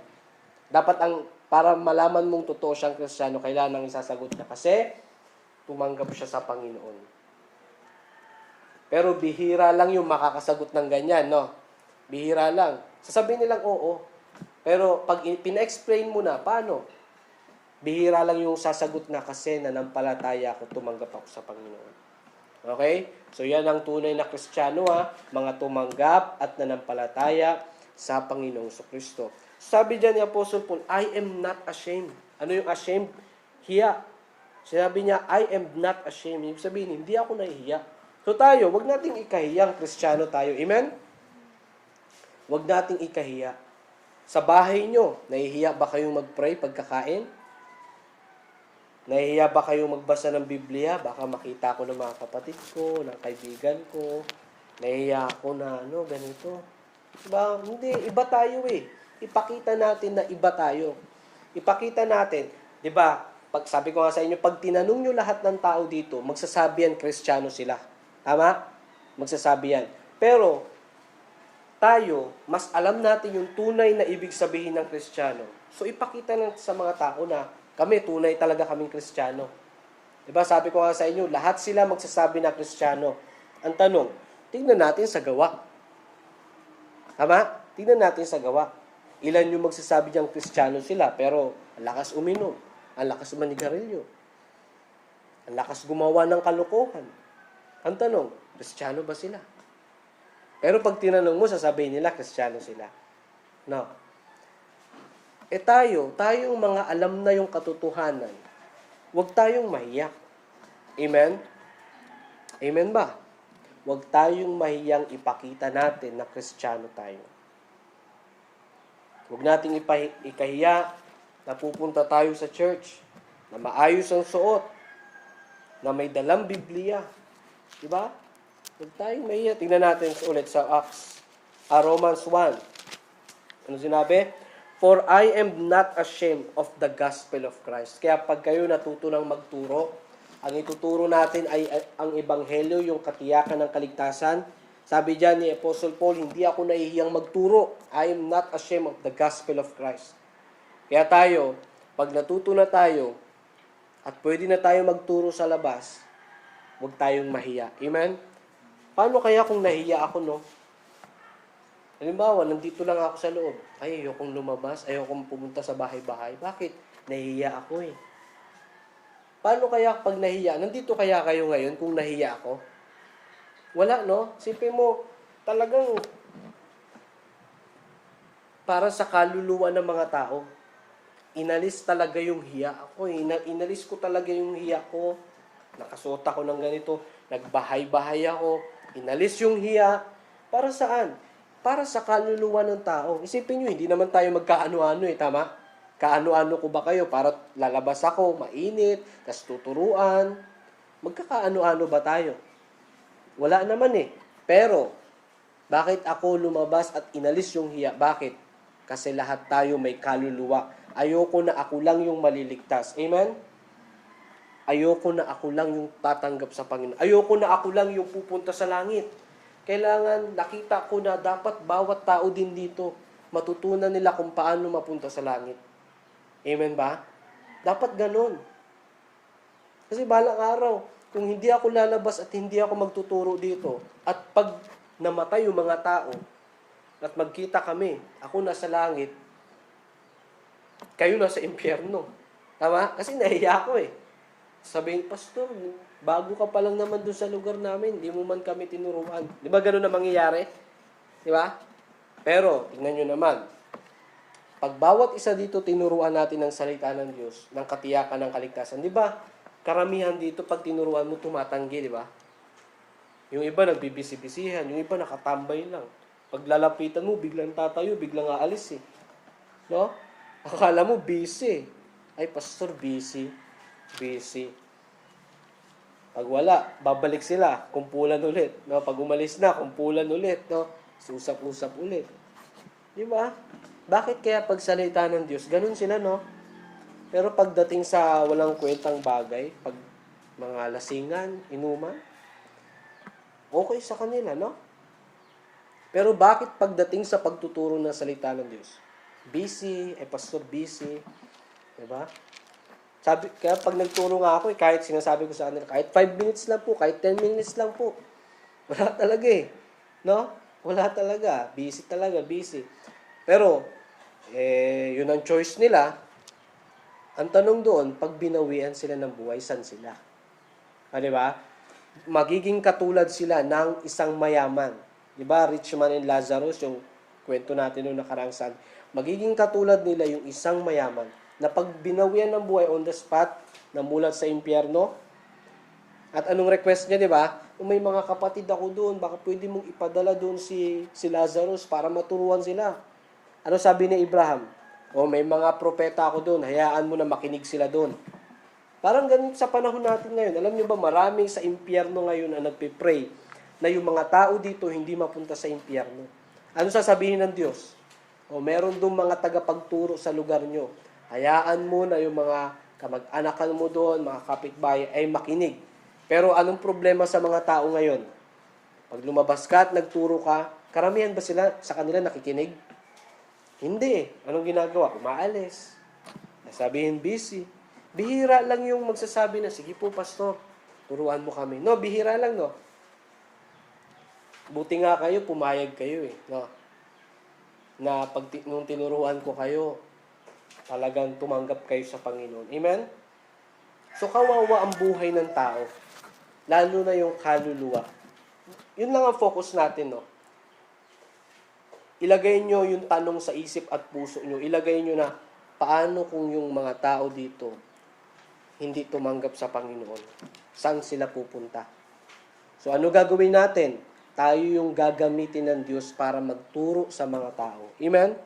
para malaman mong totoo siyang Kristiyano, kailangan ang isasagot niya. Kasi, tumanggap siya sa Panginoon. Pero bihira lang yung makakasagot ng ganyan, no? Bihira lang. Sasabihin nilang oo. Pero pag pina-explain mo na, paano? Bihira lang yung sasagot na kasi nanampalataya ako, tumanggap ako sa Panginoon. Okay? So yan ang tunay na Kristiyano, mga tumanggap at nanampalataya sa Panginoong Kristo. Sabi diyan ni Apostle Paul, I am not ashamed. Ano yung ashamed? Hiya. Sinabi niya, I am not ashamed. Ibig sabihin, hindi ako nahihiya. So tayo, wag nating ikahiyang Kristiyano tayo. Amen? Wag nating ikahiya. Sa bahay nyo, nahihiya ba kayong mag-pray pagkakain? Nahihiya ba kayong magbasa ng Biblia? Baka makita ko ng mga kapatid ko, ng kaibigan ko. Nahihiya ako na ganito. Diba? Hindi, iba tayo eh. Ipakita natin na iba tayo. Ipakita natin, di ba? Pag sabi ko nga sa inyo, pag tinanong nyo lahat ng tao dito, magsasabi yan, Kristiyano sila. Tama? Magsasabi yan. Pero, tayo, mas alam natin yung tunay na ibig sabihin ng Kristiyano. So, ipakita natin sa mga tao na kami, tunay talaga kaming Kristiyano. Diba? Sabi ko nga sa inyo, lahat sila magsasabi na Kristiyano. Ang tanong, tingnan natin sa gawa. Tama? Tingnan natin sa gawa. Ilan yung magsasabi niyang Kristiyano sila, pero ang lakas uminom, ang lakas manigarilyo, ang lakas gumawa ng kalokohan. Ang tanong, Kristiyano ba sila? Pero pag tinanong mo, sasabihin nila, Kristiyano sila. No. Tayong mga alam na yung katotohanan, huwag tayong mahiyak. Amen? Amen ba? Huwag tayong mahiyang ipakita natin na Kristiyano tayo. Huwag nating ikahiya na pupunta tayo sa church, na maayos ang suot, na may dalang Biblia. Diba? Huwag tayong mahiya. Tingnan natin ulit sa Romans 1. Ano sinabi? For I am not ashamed of the gospel of Christ. Kaya pag kayo natuto ng magturo, ang ituturo natin ay ang ebanghelyo, yung katiyakan ng kaligtasan. Sabi dyan ni Apostle Paul, hindi ako nahihiyang magturo. I am not ashamed of the gospel of Christ. Kaya tayo, pag natuto na tayo, at pwede na tayo magturo sa labas, huwag tayong mahiya. Amen? Paano kaya kung nahiya ako, no? Halimbawa, nandito lang ako sa loob. Ay, ayokong lumabas, ayokong pumunta sa bahay-bahay. Bakit? Nahiya ako eh. Paano kaya pag nahiya? Nandito kaya kayo ngayon kung nahiya ako? Wala, no? Sipin mo, talagang para sa kaluluwa ng mga tao, inalis talaga yung hiya ako. Inalis ko talaga yung hiya ko. Nakasuot ako ng ganito. Nagbahay-bahay ako. Inalis yung hiya. Para saan? Para sa kaluluwa ng tao. Isipin nyo, hindi naman tayo magkaano-ano eh, tama? Kaano-ano ko ba kayo para lalabas ako, mainit, tas tuturuan? Magkakaano-ano ba tayo? Wala naman eh. Pero, bakit ako lumabas at inalis yung hiya? Bakit? Kasi lahat tayo may kaluluwa. Ayoko na ako lang yung maliligtas. Amen? Ayoko na ako lang yung tatanggap sa Panginoon. Ayoko na ako lang yung pupunta sa langit. Kailangan nakita ko na dapat bawat tao din dito matutunan nila kung paano mapunta sa langit. Amen ba? Dapat ganun. Kasi balang araw, kung hindi ako lalabas at hindi ako magtuturo dito, at pag namatay yung mga tao, at magkita kami, ako nasa langit, kayo nasa impyerno. Tama? Kasi nahiya ako eh. Sabihin, Pastor, bago ka pa lang naman doon sa lugar namin, hindi mo man kami tinuruan. Di ba ganun na mangyayari? Di ba? Pero, tingnan nyo naman, pag bawat isa dito tinuruan natin ng salita ng Diyos, ng katiyakan ng kaligtasan, di ba? Karamihan dito, pag tinuruan mo, tumatanggi, di ba? Yung iba nagbibisi-bisihan, yung iba nakatambay lang. Pag lalapitan mo, biglang tatayo, biglang aalis eh. No? Akala mo, busy. Ay, Pastor, busy. Busy. Pag wala, babalik sila, kumpulan ulit. No? Pag umalis na, kumpulan ulit. No? Susap-usap ulit. Di ba? Bakit kaya pag salita ng Diyos, ganun sila, no? Pero pagdating sa walang kwentang bagay, pag mga lasingan, inuman, okay sa kanila, no? Pero bakit pagdating sa pagtuturo ng salita ng Diyos? Busy, pastor busy, di ba? Kaya pag nagturo nga ako, kahit sinasabi ko sa kanila, kahit 5 minutes lang po, kahit 10 minutes lang po, wala talaga eh. No? Wala talaga. Busy talaga, busy. Pero, yun ang choice nila. Ang tanong doon, pag binawian sila ng buhay, saan sila? Di ba? Magiging katulad sila ng isang mayaman. Di ba? Rich man and Lazarus, yung kwento natin noong nakaraang saan. Magiging katulad nila yung isang mayaman na pag binawian ng buhay on the spot, namulat sa impyerno. At anong request niya, di ba? Kung may mga kapatid ako doon, baka pwede mong ipadala doon si Lazarus para maturuan sila. Ano sabi ni Abraham? May mga propeta ako doon, hayaan mo na makinig sila doon. Parang ganito sa panahon natin ngayon. Alam niyo ba, maraming sa impyerno ngayon ang nagpipray na yung mga tao dito hindi mapunta sa impyerno. Ano sasabihin ng Diyos? Meron doon mga tagapagturo sa lugar nyo. Hayaan mo na yung mga kamag-anakan mo doon, mga kapitbahay, ay makinig. Pero anong problema sa mga tao ngayon? Pag lumabas ka at nagturo ka, karamihan ba sila sa kanila nakikinig? Hindi. Anong ginagawa? Umaalis. Sabihin busy. Bihira lang yung magsasabi na, sige po, pastor, turuan mo kami. No, bihira lang, no? Buti nga kayo, pumayag kayo eh. No? Na nung tinuruan ko kayo, talagang tumanggap kayo sa Panginoon. Amen? So, kawawa ang buhay ng tao. Lalo na yung kaluluwa. Yun lang ang focus natin, no? Ilagay nyo yung tanong sa isip at puso nyo. Ilagay nyo na, paano kung yung mga tao dito hindi tumanggap sa Panginoon? Saan sila pupunta? So, ano gagawin natin? Tayo yung gagamitin ng Diyos para magturo sa mga tao. Amen?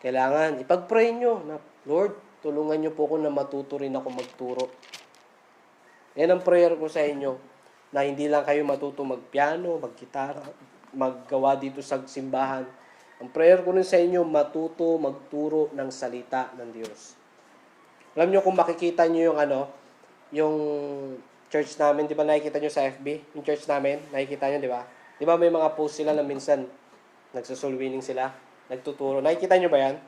Kailangan, ipag-pray nyo na, Lord, tulungan nyo po ako na matuto rin ako magturo. Yan ang prayer ko sa inyo, na hindi lang kayo matuto magpiano, maggitara, maggawa dito sa simbahan. Ang prayer ko rin sa inyo, matuto magturo ng salita ng Diyos. Alam nyo kung makikita nyo yung church namin, di ba nakikita nyo sa FB? Yung church namin, nakikita nyo, di ba? Di ba may mga post sila na minsan nagsusoul winning sila, nagtuturo. Nakikita nyo ba yan?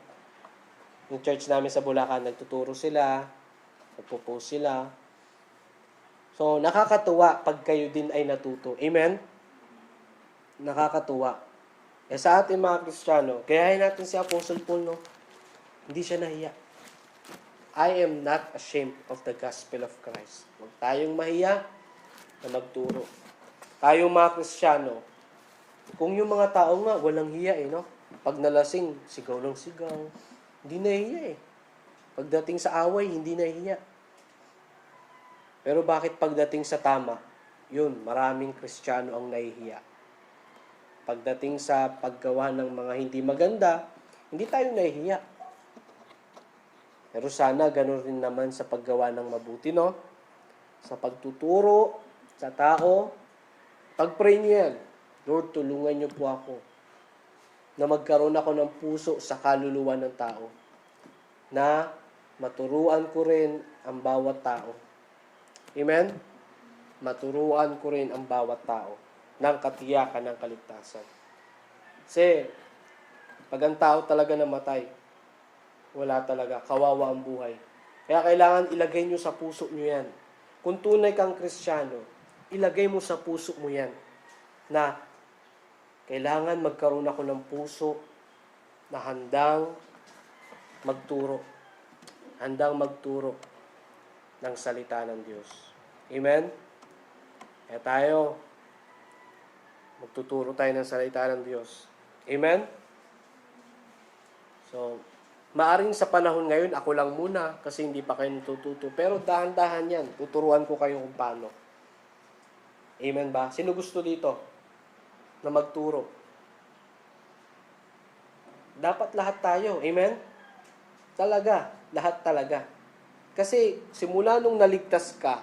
Yung church namin sa Bulacan, nagtuturo sila, nagpo-post sila. So, nakakatuwa pag kayo din ay natuto. Amen? Nakakatuwa. Sa ating mga Kristiyano, gayahin natin si Apostle Paul, no? Hindi siya nahiya. I am not ashamed of the gospel of Christ. Huwag tayong mahiya na magturo. Tayong mga Kristiyano, kung yung mga tao nga, walang hiya no? Pag nalasing, sigaw ng sigaw. Hindi nahiya Pagdating sa away, hindi nahiya. Pero bakit pagdating sa tama, yun, maraming Kristiyano ang nahihiya. Pagdating sa paggawa ng mga hindi maganda, hindi tayo nahihiya. Pero sana ganun rin naman sa paggawa ng mabuti, no? Sa pagtuturo sa tao, pag-pray niyo yan. Lord, tulungan niyo po ako na magkaroon ako ng puso sa kaluluwa ng tao. Na maturuan ko rin ang bawat tao. Amen? Maturuan ko rin ang bawat tao ng katiyakan ng kaligtasan. Kasi, pag ang tao talaga namatay, wala talaga, kawawa ang buhay. Kaya kailangan ilagay nyo sa puso nyo yan. Kung tunay kang Kristiyano, ilagay mo sa puso mo yan na kailangan magkaroon ako ng puso na handang magturo. Handang magturo ng salita ng Diyos. Amen? Kaya tayo, magtuturo tayo ng salita ng Diyos. Amen? So, maaring sa panahon ngayon, ako lang muna kasi hindi pa kayo natututo. Pero dahan-dahan yan. Tuturuan ko kayo kung paano. Amen ba? Sino gusto dito na magturo? Dapat lahat tayo. Amen? Talaga. Lahat talaga. Kasi simula nung naligtas ka,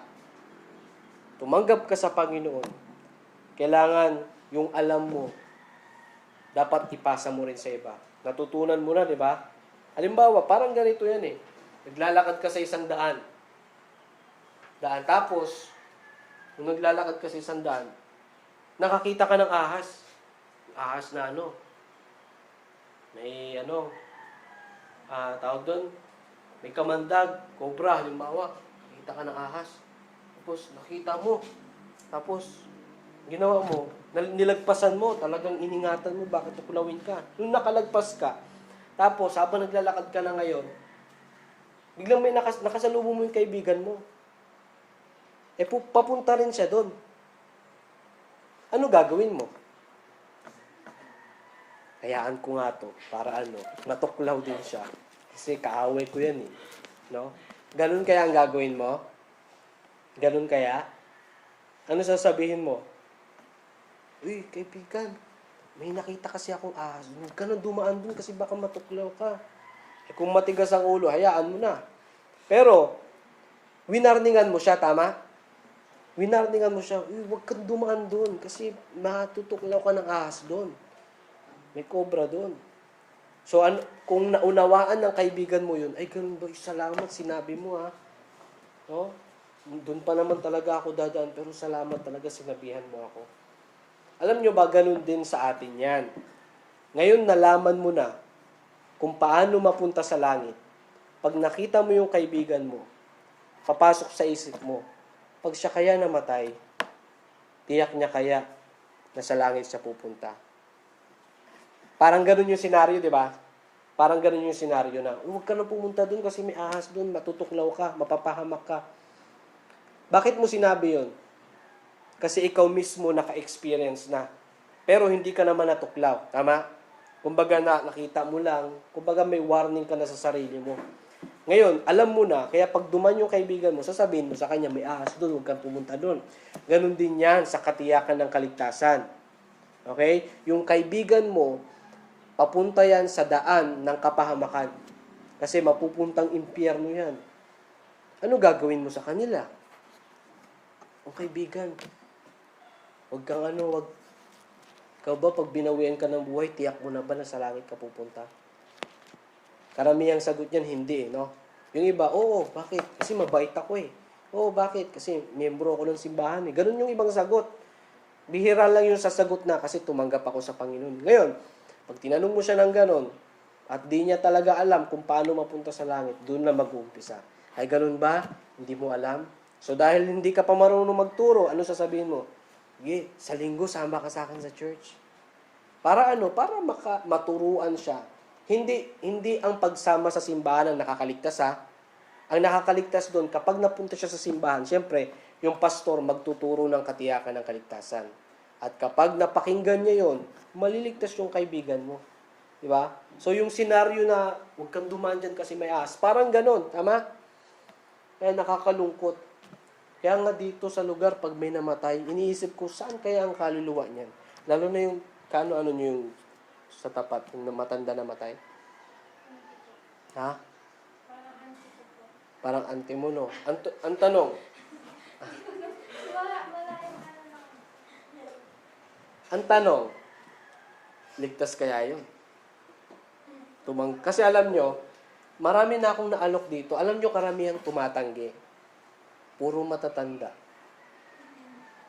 tumanggap ka sa Panginoon, kailangan yung alam mo, dapat ipasa mo rin sa iba. Natutunan mo na, di ba? Halimbawa, parang ganito yan eh. Naglalakad ka sa isang daan. Tapos, nung naglalakad ka sa isang daan, nakakita ka ng ahas. Ahas na may tawag doon, may kamandag, cobra, halimbawa. Nakita ka ng ahas. Tapos, nakita mo. Tapos, ginawa mo, nilagpasan mo, talagang iningatan mo, bakit tukulawin ka. Nung nakalagpas ka, tapos, habang naglalakad ka na ngayon, biglang may nakasalubong mo yung kaibigan mo. Papunta rin siya doon. Ano gagawin mo? Hayaan ko nga to, para matuklaw din siya. Kasi kaaway ko yan eh. No? Ganun kaya ang gagawin mo? Ganun kaya? Ano sasabihin mo? Uy, kaibigan, may nakita kasi akong ahas. Huwag ka na dumaan dun kasi baka matuklaw ka. Kung matigas ang ulo, hayaan mo na. Pero, winarningan mo siya, tama? Winarningan mo siya, uy, huwag kang dumaan dun kasi matutuklaw ka ng ahas dun. May cobra dun. So, kung naunawaan ng kaibigan mo yun, ay ganun ba, salamat, sinabi mo ha. No? Doon pa naman talaga ako dadaan, pero salamat talaga, sinabihan mo ako. Alam nyo ba, ganun din sa atin yan. Ngayon, nalaman mo na kung paano mapunta sa langit. Pag nakita mo yung kaibigan mo, papasok sa isip mo, pag siya kaya namatay, tiyak niya kaya na sa langit siya pupunta. Parang ganun yung senaryo, di ba? Parang ganun yung senaryo na, huwag ka na pumunta dun kasi may ahas dun, matutuklaw ka, mapapahamak ka. Bakit mo sinabi yun? Kasi ikaw mismo naka-experience na. Pero hindi ka naman natuklaw. Tama? Kumbaga nakita mo lang, kumbaga may warning ka na sa sarili mo. Ngayon, alam mo na, kaya pag duman yung kaibigan mo, sasabihin mo sa kanya, may ahas doon, huwag kang pumunta doon. Ganon din yan sa katiyakan ng kaligtasan. Okay? Yung kaibigan mo, papunta yan sa daan ng kapahamakan. Kasi mapupuntang impyerno yan. Ano gagawin mo sa kanila? O kaibigan, huwag kang ikaw ba pag binawian ka ng buhay, tiyak mo na ba na sa langit ka pupunta? Karamihang sagot niyan, hindi no? Yung iba, oo, bakit? Kasi mabait ako eh. Oo, bakit? Kasi miyembro ako ng simbahan eh. Ganun yung ibang sagot. Bihira lang yung sasagot na kasi tumanggap ako sa Panginoon. Ngayon, pag tinanong mo siya ng ganun, at di niya talaga alam kung paano mapunta sa langit, doon na mag-uumpisa. Ay ganun ba? Hindi mo alam? So dahil hindi ka pa marunong magturo, ano sasabihin mo? Sige, sa linggo sama ka sa akin sa church. Para Para maturuan siya. Hindi ang pagsama sa simbahan ang nakakaligtas ha. Ang nakakaligtas doon, kapag napunta siya sa simbahan, siyempre, yung pastor magtuturo ng katiyakan ng kaligtasan. At kapag napakinggan niya yon, maliligtas yung kaibigan mo. Di ba? So yung senaryo na, huwag kang dumaan dyan kasi may ahas, parang ganon, tama? Kaya nakakalungkot. Kaya nga dito sa lugar, pag may namatay, iniisip ko, saan kaya ang kaluluwa niyan? Lalo na yung, ano nyo yung sa tapat, yung matanda namatay. Ha? Parang ante mo, no? Ang tanong, ang tanong, ligtas kaya yun? Kasi alam nyo, marami na akong naalok dito. Alam nyo, karamihan tumatanggi. Puro matatanda.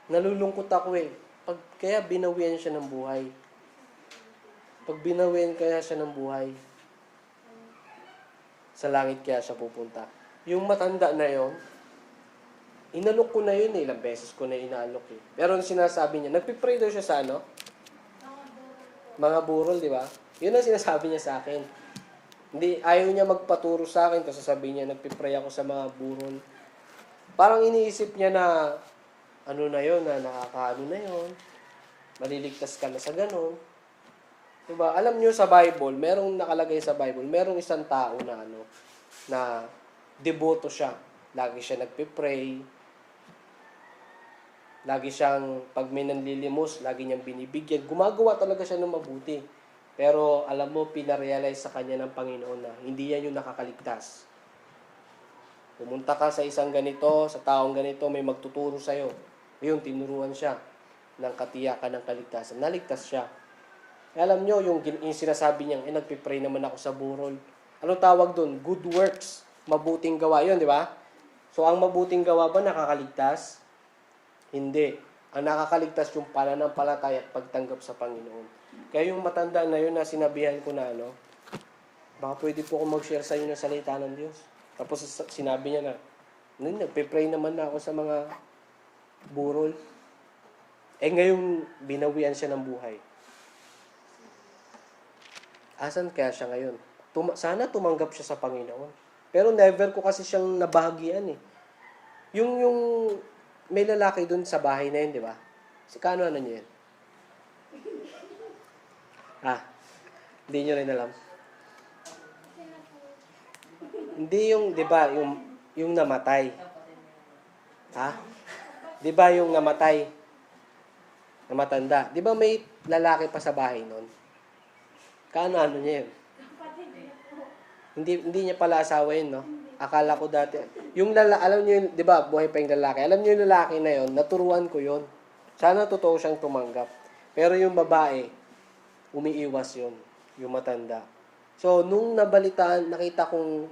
Nalulungkot ako eh. Kaya binawian siya ng buhay. Pag binawian kaya siya ng buhay, sa langit kaya siya pupunta. Yung matanda na yon, inalok ko na yun eh. Ilang beses ko na inaalok eh. Pero ang sinasabi niya, nagpipray daw siya sa ano? Mga burol, di ba? Yun ang sinasabi niya sa akin. Hindi, ayaw niya magpaturo sa akin, tapos sasabihin niya, nagpipray ako sa mga burol. Parang iniisip niya na, ano na yon, na nakakaano na yon, maliligtas ka na sa ganon. Diba? Alam niyo sa Bible, merong nakalagay sa Bible, merong isang tao na na deboto siya. Lagi siya nagpipray. Lagi siyang, pag may nanlilimos, lagi niyang binibigyan. Gumagawa talaga siya ng mabuti. Pero alam mo, pinarealize sa kanya ng Panginoon na hindi yan yung nakakaligtas. Pumunta ka sa isang ganito, sa taong ganito, may magtuturo sa'yo. Ayun, tinuruan siya ng katiyakan ng kaligtasan. Naligtas siya. Alam nyo, yung sinasabi niya, nagpipray naman ako sa burol. Anong tawag doon? Good works. Mabuting gawa yun, di ba? So, ang mabuting gawa ba nakakaligtas? Hindi. Ang nakakaligtas yung pananampalataya at pagtanggap sa Panginoon. Kaya yung matanda na yun na sinabihan ko na baka pwede po akong mag-share sa inyo ng salita ng Diyos. Tapos sinabi niya na, nagpipray naman na ako sa mga burol. Ngayon, binawian siya ng buhay. Asan kaya siya ngayon? Sana tumanggap siya sa Panginoon. Pero never ko kasi siyang nabahagian eh. Yung may lalaki dun sa bahay na yun, di ba? Si Kano ano niya yun? Hindi nyo rin alam. Hindi yung, di ba, yung namatay. Di ba yung namatay? Na matanda. Di ba may lalaki pa sa bahay nun? Ano niya yun? Hindi niya pala asawa yun, no? Akala ko dati. Alam niyo yun, di ba, buhay pa yung lalaki. Alam niyo yung lalaki na yun, naturuan ko yun. Sana totoo siyang tumanggap. Pero yung babae, umiiwas yun. Yung matanda. So, nung nabalitaan, nakita kong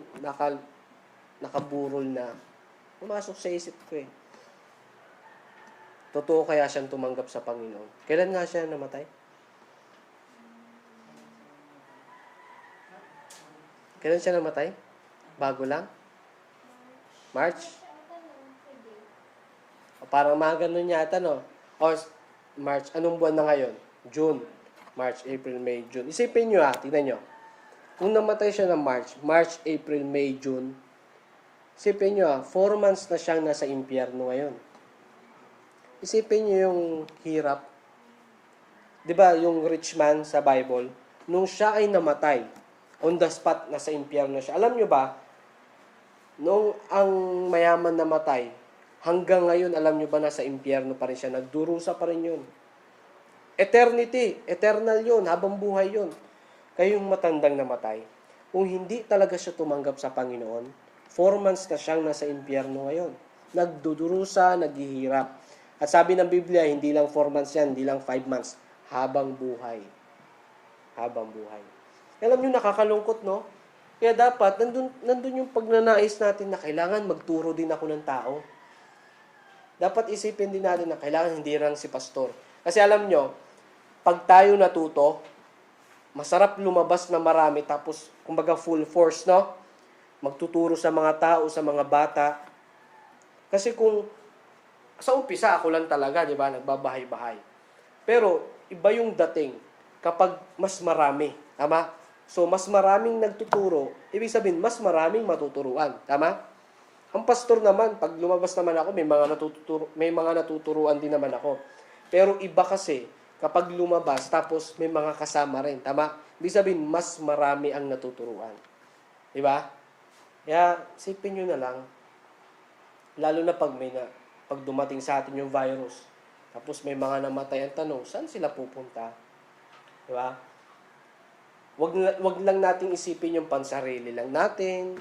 nakaburol na, pumasok sa isip ko eh. Totoo kaya siyang tumanggap sa Panginoon? Kailan nga siya namatay? Kailan siya namatay? Bago lang? March? Parang mga ganun yata, no? March. Anong buwan na ngayon? June. March, April, May, June. Isipin nyo tingnan nyo. Kung namatay siya ng March, April, May, June, isipin nyo 4 months na siyang nasa impyerno ngayon. Isipin nyo yung hirap. Diba, yung rich man sa Bible, nung siya ay namatay, on the spot, nasa impyerno siya. Alam nyo ba, nung ang mayaman namatay, hanggang ngayon, alam nyo ba, nasa impyerno pa rin siya, nagdurusa pa rin yun. Eternity, eternal yun, habang buhay yun. Kaya yung matandang namatay, kung hindi talaga siya tumanggap sa Panginoon, 4 months na siyang nasa impyerno ngayon. Nagdudurusa, naghihirap. At sabi ng Biblia, hindi lang 4 months yan, hindi lang 5 months, habang buhay. Habang buhay. Alam nyo, nakakalungkot, no? Kaya dapat, nandun yung pagnanais natin na kailangan magturo din ako ng tao. Dapat isipin din natin na kailangan hindi lang si pastor. Kasi alam nyo, pag tayo natuto, masarap lumabas na marami, tapos, kumbaga full force, no? Magtuturo sa mga tao, sa mga bata. Kasi kung, sa umpisa, ako lang talaga, di ba? Nagbabahay-bahay. Pero, iba yung dating kapag mas marami. Tama? So, mas maraming nagtuturo, ibig sabihin, mas maraming matuturuan. Tama? Ang pastor naman, pag lumabas naman ako, may mga natuturuan din naman ako. Pero iba kasi, kapag lumabas, tapos may mga kasama rin. Tama? Ibig sabihin, mas marami ang natuturuan. Diba? Kaya, sipin nyo na lang, lalo na pag dumating sa atin yung virus, tapos may mga namatay, ang tanong, saan sila pupunta? Diba? Wag lang nating isipin yung pansarili lang natin.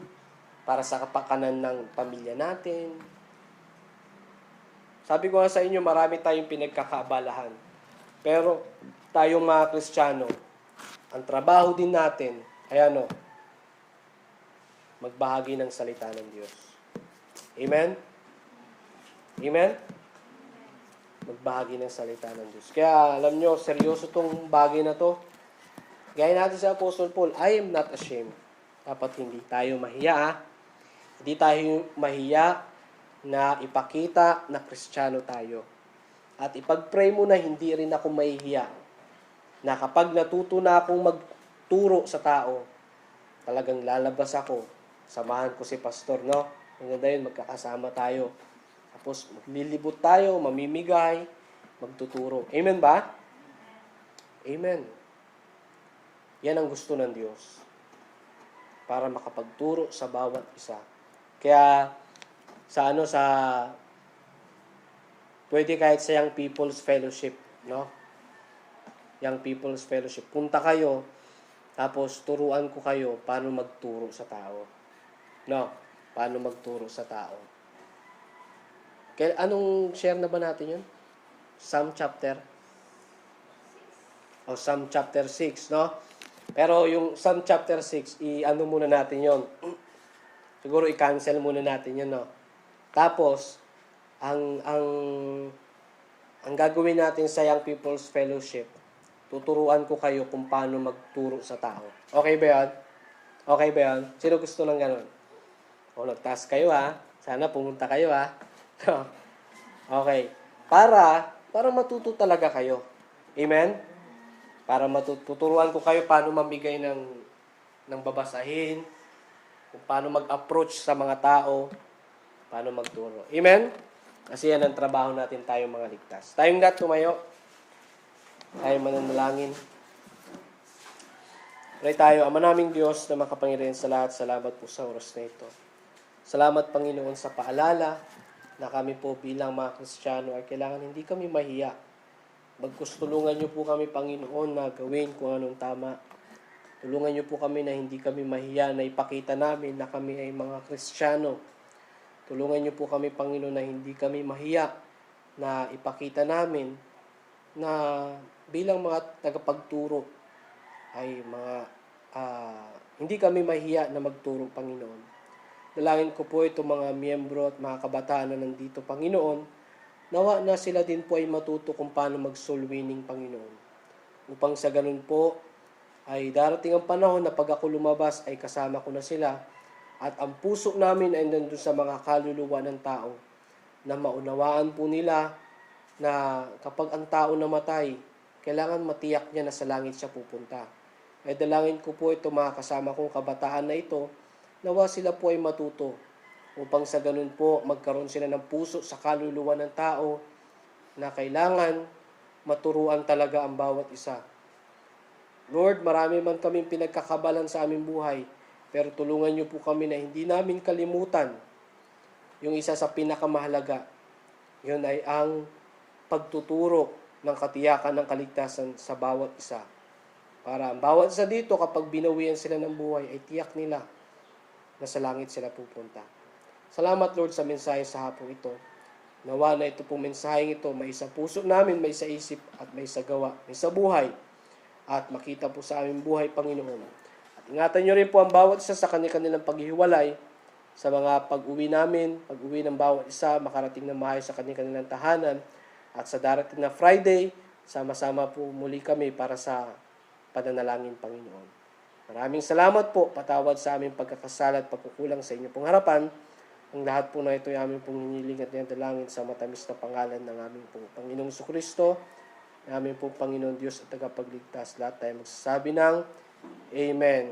para sa kapakanan ng pamilya natin. Sabi ko nga sa inyo, marami tayong pinagkakaabalahan. Pero tayong mga Kristiyano, ang trabaho din natin ay magbahagi ng salita ng Diyos. Amen? Amen? Magbahagi ng salita ng Diyos. Kaya alam nyo, seryoso tong bagay na to. Gaya natin sa Apostle Paul, I am not ashamed. Dapat hindi tayo mahiya. Hindi tayo mahiya na ipakita na Kristiyano tayo. At ipag-pray mo na hindi rin ako mahihiya. Na kapag natuto na akong magturo sa tao, talagang lalabas ako. Samahan ko si pastor, no? Ang ganda yun, magkakasama tayo. Tapos maglilibot tayo, mamimigay, magtuturo. Amen ba? Amen. Yan ang gusto ng Diyos. Para makapagturo sa bawat isa. Kaya pwede kahit sa Young People's Fellowship, no? Young People's Fellowship. Punta kayo, tapos turuan ko kayo paano magturo sa tao. No? Paano magturo sa tao. Kaya anong share na ba natin yun? Psalm chapter 6, no? Pero yung Psalm chapter 6, muna natin yon. Siguro i-cancel muna natin yun, no? Tapos, ang gagawin natin sa Young People's Fellowship, tuturuan ko kayo kung paano magturo sa tao. Okay ba yan? Okay ba yan? Sino gusto ng ganun? O, nag-task kayo, ha? Sana pumunta kayo, ha? Okay. Para matuto talaga kayo. Amen? Para tuturuan ko kayo paano mamigay ng babasahin, kung paano mag-approach sa mga tao, paano magturo. Amen? Kasi yan ang trabaho natin tayong mga ligtas. Tayong lahat tumayo. Tayo mananalangin. Pray tayo. Ama naming Diyos na makapangyarihan sa lahat, salamat po sa oras na ito. Salamat, Panginoon, sa paalala na kami po bilang mga Kristiyano ay kailangan hindi kami mahiya. Magkustulungan niyo po kami, Panginoon, na gawin kung anong tama. Tulungan niyo po kami na hindi kami mahiya, na ipakita namin na kami ay mga Kristiyano. Tulungan niyo po kami, Panginoon, na hindi kami mahiya, na ipakita namin na bilang mga tagapagturo ay hindi kami mahiya na magturo, Panginoon. Dalangin ko po itong mga miyembro at mga kabataan na nandito, Panginoon, nawa na sila din po ay matuto kung paano mag-soul winning, Panginoon. Upang sa ganun po, ay darating ang panahon na pag ako lumabas ay kasama ko na sila at ang puso namin ay nandun sa mga kaluluwa ng tao na maunawaan po nila na kapag ang tao namatay, kailangan matiyak niya na sa langit siya pupunta. Ay dalangin ko po ito mga kasama kong kabataan na ito, nawa sila po ay matuto upang sa ganun po magkaroon sila ng puso sa kaluluwa ng tao na kailangan maturuan talaga ang bawat isa. Lord, marami man kaming pinagkakabalan sa aming buhay, pero tulungan niyo po kami na hindi namin kalimutan yung isa sa pinakamahalaga. Yun ay ang pagtuturo ng katiyakan ng kaligtasan sa bawat isa. Para ang bawat isa dito, kapag binawian sila ng buhay, ay tiyak nila na sa langit sila pupunta. Salamat, Lord, sa mensahe sa hapong ito. Nawa na ito pong mensaheng ito, may sa puso namin, may sa isip, at may sa gawa, may sa buhay, at makita po sa aming buhay, Panginoon. At ingatan niyo rin po ang bawat isa sa kanilang paghihiwalay, sa mga pag-uwi namin, pag-uwi ng bawat isa, makarating na maayos sa kanilang tahanan, at sa darating na Friday, sama-sama po muli kami para sa pananalangin, Panginoon. Maraming salamat po, patawad sa aming pagkakasala at pagkukulang sa inyo pong harapan. Ang lahat po na ito ay aming pong hinihiling at dalangin sa matamis na pangalan ng aming pong Panginoong Jesucristo, ng aming pong Panginoon Diyos at tagapagligtas. Lahat tayo magsasabi ng Amen.